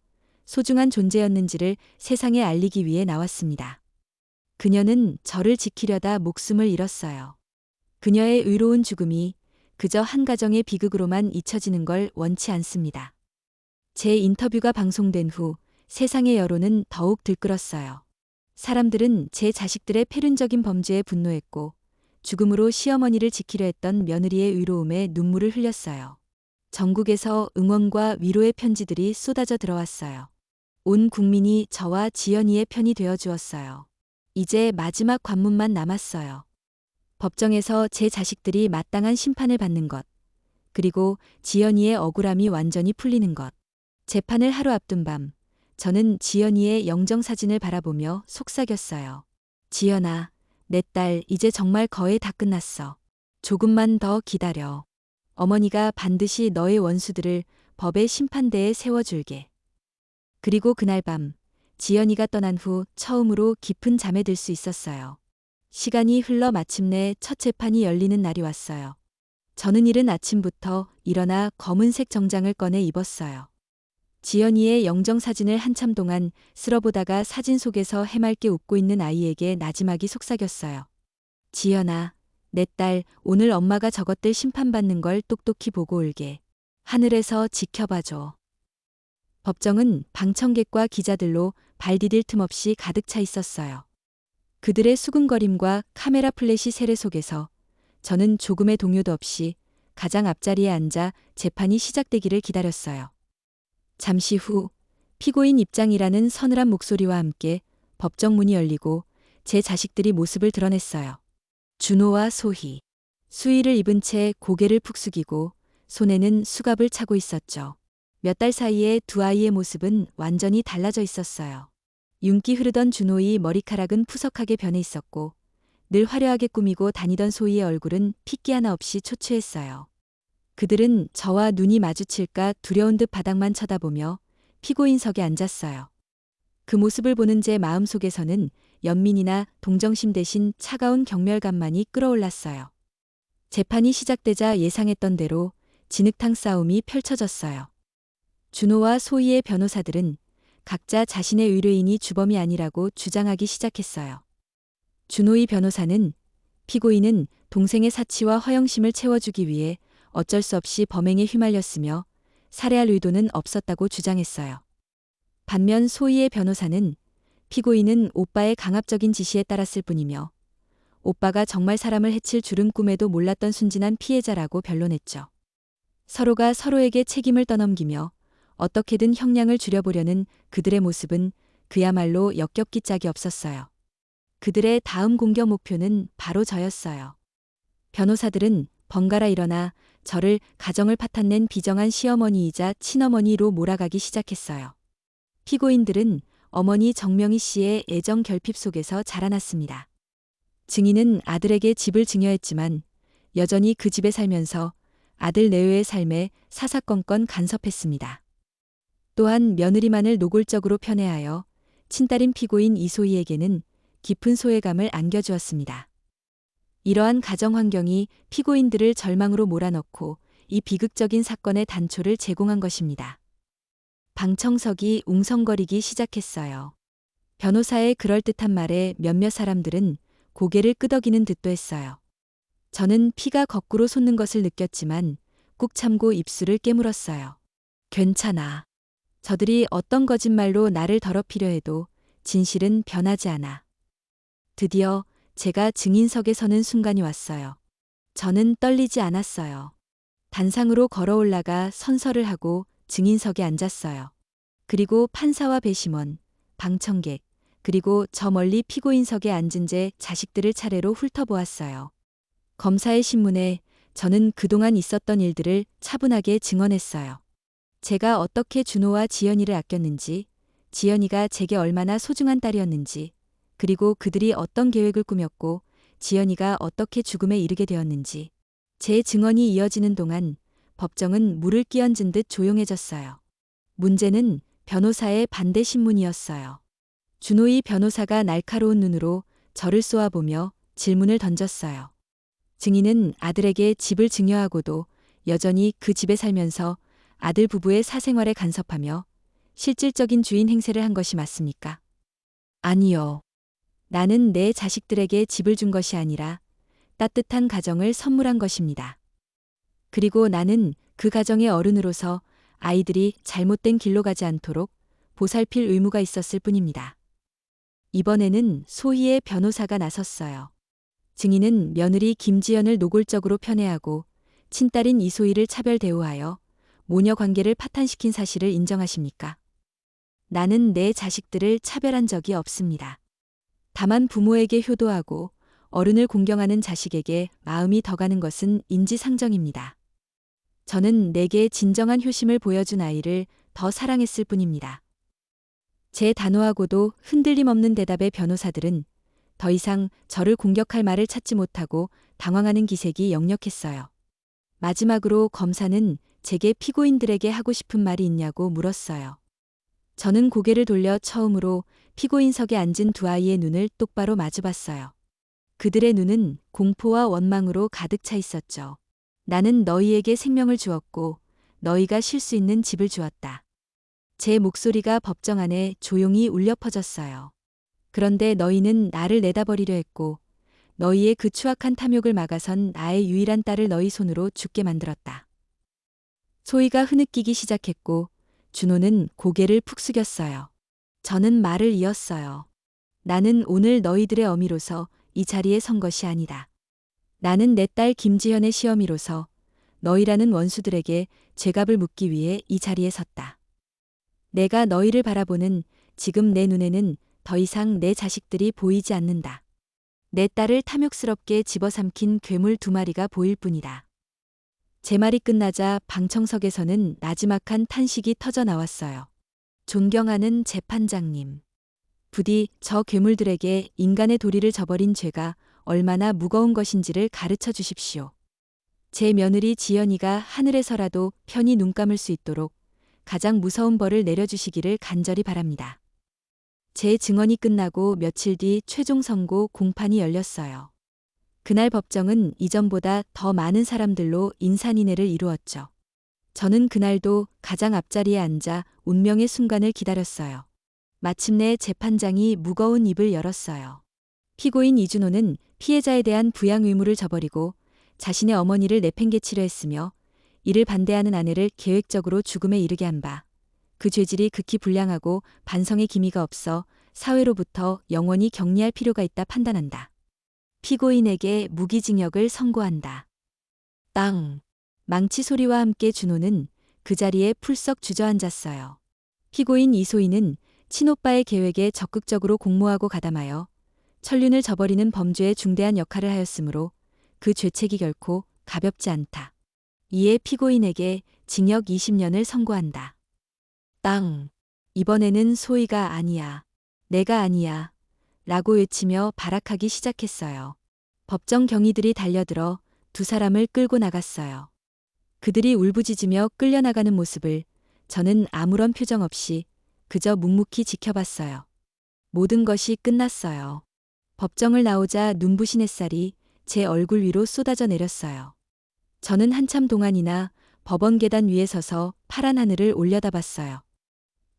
소중한 존재였는지를 세상에 알리기 위해 나왔습니다. 그녀는 저를 지키려다 목숨을 잃었어요. 그녀의 의로운 죽음이 그저 한 가정의 비극으로만 잊혀지는 걸 원치 않습니다. 제 인터뷰가 방송된 후 세상의 여론은 더욱 들끓었어요. 사람들은 제 자식들의 패륜적인 범죄에 분노했고 죽음으로 시어머니를 지키려 했던 며느리의 의로움에 눈물을 흘렸어요. 전국에서 응원과 위로의 편지들이 쏟아져 들어왔어요. 온 국민이 저와 지연이의 편이 되어 주었어요. 이제 마지막 관문만 남았어요. 법정에서 제 자식들이 마땅한 심판을 받는 것, 그리고 지연이의 억울함이 완전히 풀리는 것. 재판을 하루 앞둔 밤, 저는 지연이의 영정사진을 바라보며 속삭였어요. 지연아, 내 딸 이제 정말 거의 다 끝났어. 조금만 더 기다려. 어머니가 반드시 너의 원수들을 법의 심판대에 세워줄게. 그리고 그날 밤, 지연이가 떠난 후 처음으로 깊은 잠에 들 수 있었어요. 시간이 흘러 마침내 첫 재판이 열리는 날이 왔어요. 저는 이른 아침부터 일어나 검은색 정장을 꺼내 입었어요. 지연이의 영정사진을 한참 동안 쓸어보다가 사진 속에서 해맑게 웃고 있는 아이에게 나지막이 속삭였어요. 지연아, 내 딸 오늘 엄마가 저것들 심판받는 걸 똑똑히 보고 올게. 하늘에서 지켜봐줘. 법정은 방청객과 기자들로 발 디딜 틈 없이 가득 차 있었어요. 그들의 수군거림과 카메라 플래시 세례 속에서 저는 조금의 동요도 없이 가장 앞자리에 앉아 재판이 시작되기를 기다렸어요. 잠시 후 피고인 입장이라는 서늘한 목소리와 함께 법정 문이 열리고 제 자식들이 모습을 드러냈어요. 준호와 소희. 수의를 입은 채 고개를 푹 숙이고 손에는 수갑을 차고 있었죠. 몇 달 사이에 두 아이의 모습은 완전히 달라져 있었어요. 윤기 흐르던 준호의 머리카락은 푸석하게 변해 있었고 늘 화려하게 꾸미고 다니던 소희의 얼굴은 핏기 하나 없이 초췌했어요. 그들은 저와 눈이 마주칠까 두려운 듯 바닥만 쳐다보며 피고인석에 앉았어요. 그 모습을 보는 제 마음속에서는 연민이나 동정심 대신 차가운 경멸감만이 끌어올랐어요. 재판이 시작되자 예상했던 대로 진흙탕 싸움이 펼쳐졌어요. 준호와 소희의 변호사들은 각자 자신의 의뢰인이 주범이 아니라고 주장하기 시작했어요. 준호의 변호사는 피고인은 동생의 사치와 허영심을 채워주기 위해 어쩔 수 없이 범행에 휘말렸으며 살해할 의도는 없었다고 주장했어요. 반면 소희의 변호사는 피고인은 오빠의 강압적인 지시에 따랐을 뿐이며 오빠가 정말 사람을 해칠 줄은 꿈에도 몰랐던 순진한 피해자라고 변론했죠. 서로가 서로에게 책임을 떠넘기며 어떻게든 형량을 줄여보려는 그들의 모습은 그야말로 역겹기 짝이 없었어요. 그들의 다음 공격 목표는 바로 저였어요. 변호사들은 번갈아 일어나 저를 가정을 파탄낸 비정한 시어머니이자 친어머니로 몰아가기 시작했어요. 피고인들은 어머니 정명희 씨의 애정 결핍 속에서 자라났습니다. 증인은 아들에게 집을 증여했지만 여전히 그 집에 살면서 아들 내외의 삶에 사사건건 간섭했습니다. 또한 며느리만을 노골적으로 편애하여 친딸인 피고인 이소희에게는 깊은 소외감을 안겨주었습니다. 이러한 가정 환경이 피고인들을 절망으로 몰아넣고 이 비극적인 사건의 단초를 제공한 것입니다. 방청석이 웅성거리기 시작했어요. 변호사의 그럴듯한 말에 몇몇 사람들은 고개를 끄덕이는 듯도 했어요. 저는 피가 거꾸로 솟는 것을 느꼈지만 꾹 참고 입술을 깨물었어요. 괜찮아. 저들이 어떤 거짓말로 나를 더럽히려 해도 진실은 변하지 않아. 드디어 제가 증인석에 서는 순간이 왔어요. 저는 떨리지 않았어요. 단상으로 걸어 올라가 선서를 하고 증인석에 앉았어요. 그리고 판사와 배심원, 방청객, 그리고 저 멀리 피고인석에 앉은 제 자식들을 차례로 훑어보았어요. 검사의 신문에 저는 그동안 있었던 일들을 차분하게 증언했어요. 제가 어떻게 준호와 지연이를 아꼈는지, 지연이가 제게 얼마나 소중한 딸이었는지, 그리고 그들이 어떤 계획을 꾸몄고 지연이가 어떻게 죽음에 이르게 되었는지. 제 증언이 이어지는 동안 법정은 물을 끼얹은 듯 조용해졌어요. 문제는 변호사의 반대 신문이었어요. 준호이 변호사가 날카로운 눈으로 저를 쏘아보며 질문을 던졌어요. 증인은 아들에게 집을 증여하고도 여전히 그 집에 살면서 아들 부부의 사생활에 간섭하며 실질적인 주인 행세를 한 것이 맞습니까? 아니요. 나는 내 자식들에게 집을 준 것이 아니라 따뜻한 가정을 선물한 것입니다. 그리고 나는 그 가정의 어른으로서 아이들이 잘못된 길로 가지 않도록 보살필 의무가 있었을 뿐입니다. 이번에는 소희의 변호사가 나섰어요. 증인은 며느리 김지연을 노골적으로 편애하고 친딸인 이소희를 차별 대우하여 모녀 관계를 파탄시킨 사실을 인정하십니까? 나는 내 자식들을 차별한 적이 없습니다. 다만 부모에게 효도하고 어른을 공경하는 자식에게 마음이 더 가는 것은 인지상정입니다. 저는 내게 진정한 효심을 보여준 아이를 더 사랑했을 뿐입니다. 제 단호하고도 흔들림 없는 대답의 변호사들은 더 이상 저를 공격할 말을 찾지 못하고 당황하는 기색이 역력했어요. 마지막으로 검사는 제게 피고인들에게 하고 싶은 말이 있냐고 물었어요. 저는 고개를 돌려 처음으로 피고인석에 앉은 두 아이의 눈을 똑바로 마주봤어요. 그들의 눈은 공포와 원망으로 가득 차 있었죠. 나는 너희에게 생명을 주었고 너희가 쉴 수 있는 집을 주었다. 제 목소리가 법정 안에 조용히 울려 퍼졌어요. 그런데 너희는 나를 내다버리려 했고 너희의 그 추악한 탐욕을 막아선 나의 유일한 딸을 너희 손으로 죽게 만들었다. 소희가 흐느끼기 시작했고 준호는 고개를 푹 숙였어요. 저는 말을 이었어요. 나는 오늘 너희들의 어미로서 이 자리에 선 것이 아니다. 나는 내 딸 김지현의 시어미로서 너희라는 원수들에게 죄값을 묻기 위해 이 자리에 섰다. 내가 너희를 바라보는 지금 내 눈에는 더 이상 내 자식들이 보이지 않는다. 내 딸을 탐욕스럽게 집어삼킨 괴물 두 마리가 보일 뿐이다. 제 말이 끝나자 방청석에서는 나지막한 탄식이 터져 나왔어요. 존경하는 재판장님. 부디 저 괴물들에게 인간의 도리를 저버린 죄가 얼마나 무거운 것인지를 가르쳐 주십시오. 제 며느리 지연이가 하늘에서라도 편히 눈 감을 수 있도록 가장 무서운 벌을 내려주시기를 간절히 바랍니다. 제 증언이 끝나고 며칠 뒤 최종 선고 공판이 열렸어요. 그날 법정은 이전보다 더 많은 사람들로 인산인해를 이루었죠. 저는 그날도 가장 앞자리에 앉아 운명의 순간을 기다렸어요. 마침내 재판장이 무거운 입을 열었어요. 피고인 이준호는 피해자에 대한 부양 의무를 저버리고 자신의 어머니를 내팽개치려 했으며 이를 반대하는 아내를 계획적으로 죽음에 이르게 한 바, 그 죄질이 극히 불량하고 반성의 기미가 없어 사회로부터 영원히 격리할 필요가 있다 판단한다. 피고인에게 무기징역을 선고한다. 땅! 망치 소리와 함께 준호는 그 자리에 풀썩 주저앉았어요. 피고인 이소희는 친오빠의 계획에 적극적으로 공모하고 가담하여 천륜을 저버리는 범죄에 중대한 역할을 하였으므로 그 죄책이 결코 가볍지 않다. 이에 피고인에게 징역 20년을 선고한다. 땅. 이번에는 소희가 아니야. 내가 아니야. 라고 외치며 발악하기 시작했어요. 법정 경위들이 달려들어 두 사람을 끌고 나갔어요. 그들이 울부짖으며 끌려나가는 모습을 저는 아무런 표정 없이 그저 묵묵히 지켜봤어요. 모든 것이 끝났어요. 법정을 나오자 눈부신 햇살이 제 얼굴 위로 쏟아져 내렸어요. 저는 한참 동안이나 법원 계단 위에 서서 파란 하늘을 올려다봤어요.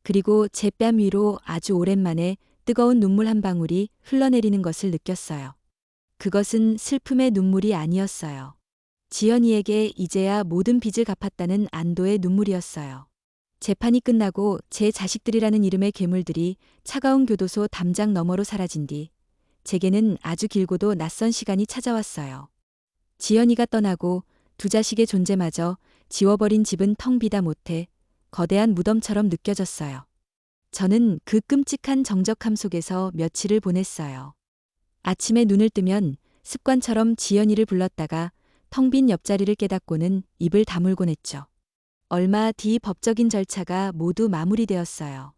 그리고 제 뺨 위로 아주 오랜만에 뜨거운 눈물 한 방울이 흘러내리는 것을 느꼈어요. 그것은 슬픔의 눈물이 아니었어요. 지연이에게 이제야 모든 빚을 갚았다는 안도의 눈물이었어요. 재판이 끝나고 제 자식들이라는 이름의 괴물들이 차가운 교도소 담장 너머로 사라진 뒤 제게는 아주 길고도 낯선 시간이 찾아왔어요. 지연이가 떠나고 두 자식의 존재마저 지워버린 집은 텅 비다 못해 거대한 무덤처럼 느껴졌어요. 저는 그 끔찍한 정적함 속에서 며칠을 보냈어요. 아침에 눈을 뜨면 습관처럼 지연이를 불렀다가 텅 빈 옆자리를 깨닫고는 입을 다물곤 했죠. 얼마 뒤 법적인 절차가 모두 마무리되었어요.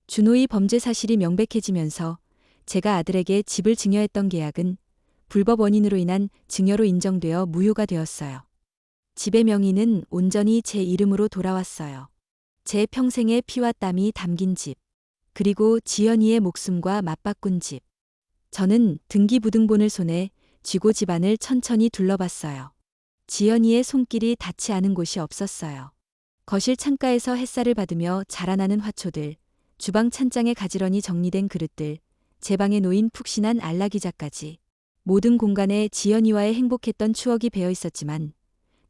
준호의 범죄 사실이 명백해지면서 제가 아들에게 집을 증여했던 계약은 불법 원인으로 인한 증여로 인정되어 무효가 되었어요. 집의 명의는 온전히 제 이름으로 돌아왔어요. 제 평생의 피와 땀이 담긴 집. 그리고 지연이의 목숨과 맞바꾼 집. 저는 등기부등본을 손에 쥐고 집안을 천천히 둘러봤어요. 지연이의 손길이 닿지 않은 곳이 없었어요. 거실 창가에서 햇살을 받으며 자라나는 화초들, 주방 찬장에 가지런히 정리된 그릇들, 제 방에 놓인 푹신한 안락의자까지 모든 공간에 지연이와의 행복했던 추억이 배어 있었지만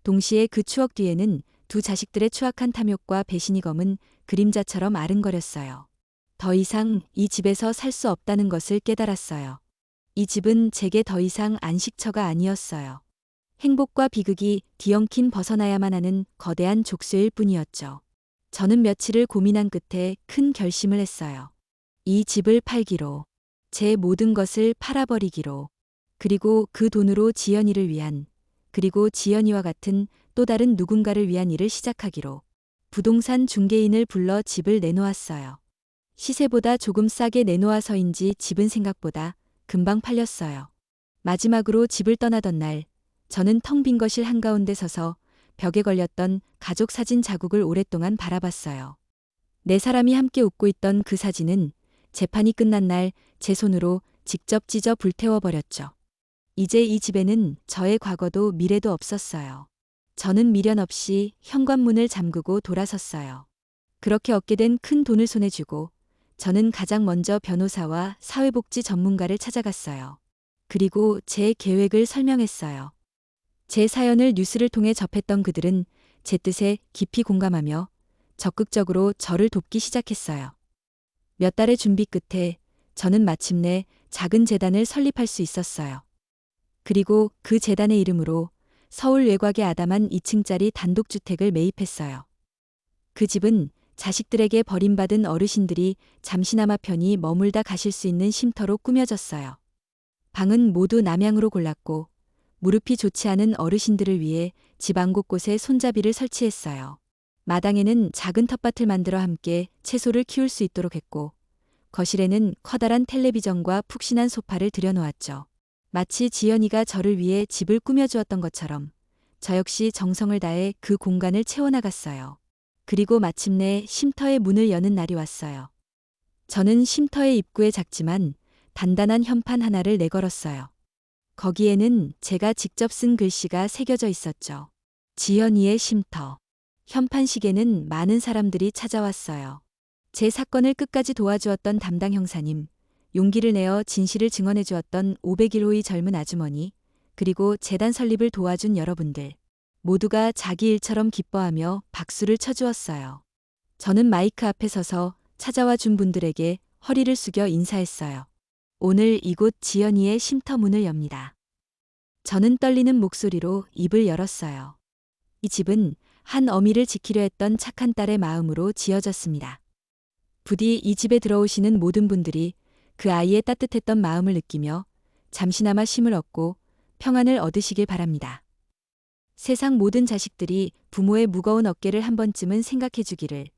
동시에 그 추억 뒤에는 두 자식들의 추악한 탐욕과 배신이 검은 그림자처럼 아른거렸어요. 더 이상 이 집에서 살 수 없다는 것을 깨달았어요. 이 집은 제게 더 이상 안식처가 아니었어요. 행복과 비극이 뒤엉킨 벗어나야만 하는 거대한 족쇄일 뿐이었죠. 저는 며칠을 고민한 끝에 큰 결심을 했어요. 이 집을 팔기로, 제 모든 것을 팔아버리기로, 그리고 그 돈으로 지연이를 위한, 그리고 지연이와 같은 또 다른 누군가를 위한 일을 시작하기로 부동산 중개인을 불러 집을 내놓았어요. 시세보다 조금 싸게 내놓아서인지 집은 생각보다 금방 팔렸어요. 마지막으로 집을 떠나던 날, 저는 텅 빈 거실 한가운데 서서 벽에 걸렸던 가족 사진 자국을 오랫동안 바라봤어요. 네 사람이 함께 웃고 있던 그 사진은 재판이 끝난 날 제 손으로 직접 찢어 불태워버렸죠. 이제 이 집에는 저의 과거도 미래도 없었어요. 저는 미련 없이 현관문을 잠그고 돌아섰어요. 그렇게 얻게 된 큰 돈을 손에 쥐고 저는 가장 먼저 변호사와 사회복지 전문가를 찾아갔어요. 그리고 제 계획을 설명했어요. 제 사연을 뉴스를 통해 접했던 그들은 제 뜻에 깊이 공감하며 적극적으로 저를 돕기 시작했어요. 몇 달의 준비 끝에 저는 마침내 작은 재단을 설립할 수 있었어요. 그리고 그 재단의 이름으로 서울 외곽의 아담한 2층짜리 단독주택을 매입했어요. 그 집은 자식들에게 버림받은 어르신들이 잠시나마 편히 머물다 가실 수 있는 쉼터로 꾸며졌어요. 방은 모두 남향으로 골랐고 무릎이 좋지 않은 어르신들을 위해 집 안 곳곳에 손잡이를 설치했어요. 마당에는 작은 텃밭을 만들어 함께 채소를 키울 수 있도록 했고 거실에는 커다란 텔레비전과 푹신한 소파를 들여놓았죠. 마치 지연이가 저를 위해 집을 꾸며주었던 것처럼 저 역시 정성을 다해 그 공간을 채워나갔어요. 그리고 마침내 쉼터의 문을 여는 날이 왔어요. 저는 쉼터의 입구에 작지만 단단한 현판 하나를 내걸었어요. 거기에는 제가 직접 쓴 글씨가 새겨져 있었죠. 지연이의 쉼터. 현판식에는 많은 사람들이 찾아왔어요. 제 사건을 끝까지 도와주었던 담당 형사님, 용기를 내어 진실을 증언해 주었던 501호의 젊은 아주머니, 그리고 재단 설립을 도와준 여러분들. 모두가 자기 일처럼 기뻐하며 박수를 쳐주었어요. 저는 마이크 앞에 서서 찾아와 준 분들에게 허리를 숙여 인사했어요. 오늘 이곳 지연이의 쉼터 문을 엽니다. 저는 떨리는 목소리로 입을 열었어요. 이 집은 한 어미를 지키려 했던 착한 딸의 마음으로 지어졌습니다. 부디 이 집에 들어오시는 모든 분들이 그 아이의 따뜻했던 마음을 느끼며 잠시나마 쉼을 얻고 평안을 얻으시길 바랍니다. 세상 모든 자식들이 부모의 무거운 어깨를 한 번쯤은 생각해 주기를,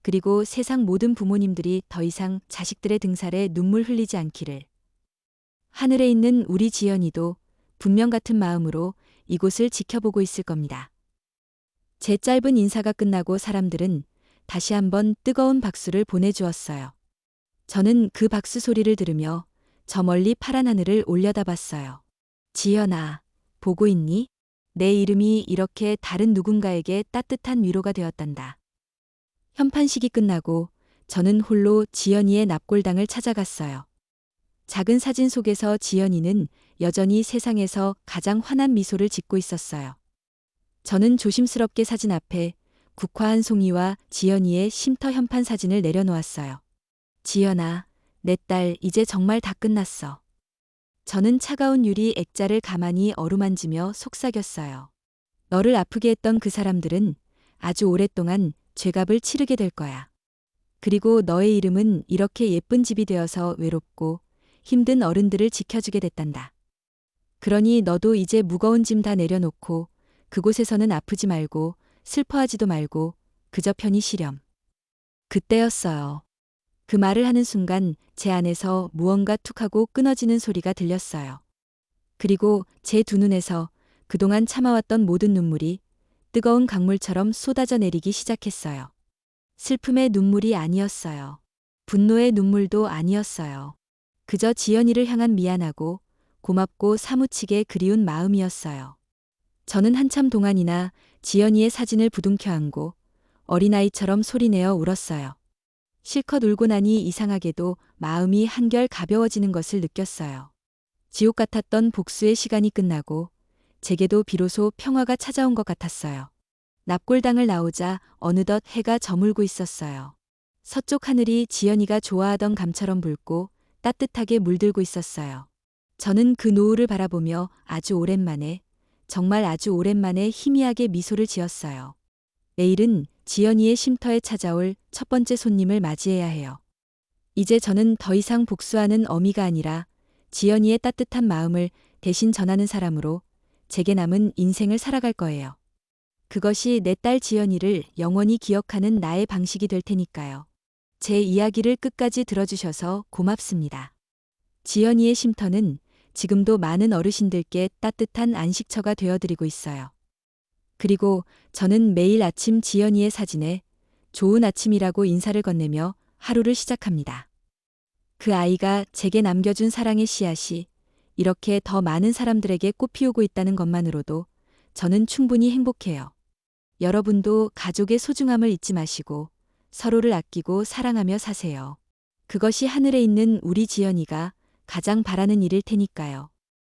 그리고 세상 모든 부모님들이 더 이상 자식들의 등살에 눈물 흘리지 않기를. 하늘에 있는 우리 지연이도 분명 같은 마음으로 이곳을 지켜보고 있을 겁니다. 제 짧은 인사가 끝나고 사람들은 다시 한번 뜨거운 박수를 보내주었어요. 저는 그 박수 소리를 들으며 저 멀리 파란 하늘을 올려다봤어요. 지연아, 보고 있니? 내 이름이 이렇게 다른 누군가에게 따뜻한 위로가 되었단다. 현판식이 끝나고 저는 홀로 지연이의 납골당을 찾아갔어요. 작은 사진 속에서 지연이는 여전히 세상에서 가장 환한 미소를 짓고 있었어요. 저는 조심스럽게 사진 앞에 국화한 송이와 지연이의 쉼터 현판 사진을 내려놓았어요. 지연아, 내 딸 이제 정말 다 끝났어. 저는 차가운 유리 액자를 가만히 어루만지며 속삭였어요. 너를 아프게 했던 그 사람들은 아주 오랫동안 죄값을 치르게 될 거야. 그리고 너의 이름은 이렇게 예쁜 집이 되어서 외롭고 힘든 어른들을 지켜주게 됐단다. 그러니 너도 이제 무거운 짐 다 내려놓고 그곳에서는 아프지 말고 슬퍼하지도 말고 그저 편히 쉬렴. 그때였어요. 그 말을 하는 순간 제 안에서 무언가 툭 하고 끊어지는 소리가 들렸어요. 그리고 제 두 눈에서 그동안 참아왔던 모든 눈물이 뜨거운 강물처럼 쏟아져 내리기 시작했어요. 슬픔의 눈물이 아니었어요. 분노의 눈물도 아니었어요. 그저 지연이를 향한 미안하고 고맙고 사무치게 그리운 마음이었어요. 저는 한참 동안이나 지연이의 사진을 부둥켜 안고 어린아이처럼 소리내어 울었어요. 실컷 울고 나니 이상하게도 마음이 한결 가벼워지는 것을 느꼈어요. 지옥 같았던 복수의 시간이 끝나고 제게도 비로소 평화가 찾아온 것 같았어요. 납골당을 나오자 어느덧 해가 저물고 있었어요. 서쪽 하늘이 지연이가 좋아하던 감처럼 붉고 따뜻하게 물들고 있었어요. 저는 그 노을을 바라보며 아주 오랜만에, 정말 아주 오랜만에 희미하게 미소를 지었어요. 내일은 지연이의 쉼터에 찾아올 첫 번째 손님을 맞이해야 해요. 이제 저는 더 이상 복수하는 어미가 아니라 지연이의 따뜻한 마음을 대신 전하는 사람으로 제게 남은 인생을 살아갈 거예요. 그것이 내 딸 지연이를 영원히 기억하는 나의 방식이 될 테니까요. 제 이야기를 끝까지 들어주셔서 고맙습니다. 지연이의 쉼터는 지금도 많은 어르신들께 따뜻한 안식처가 되어드리고 있어요. 그리고 저는 매일 아침 지연이의 사진에 좋은 아침이라고 인사를 건네며 하루를 시작합니다. 그 아이가 제게 남겨준 사랑의 씨앗이 이렇게 더 많은 사람들에게 꽃피우고 있다는 것만으로도 저는 충분히 행복해요. 여러분도 가족의 소중함을 잊지 마시고 서로를 아끼고 사랑하며 사세요. 그것이 하늘에 있는 우리 지연이가 가장 바라는 일일 테니까요.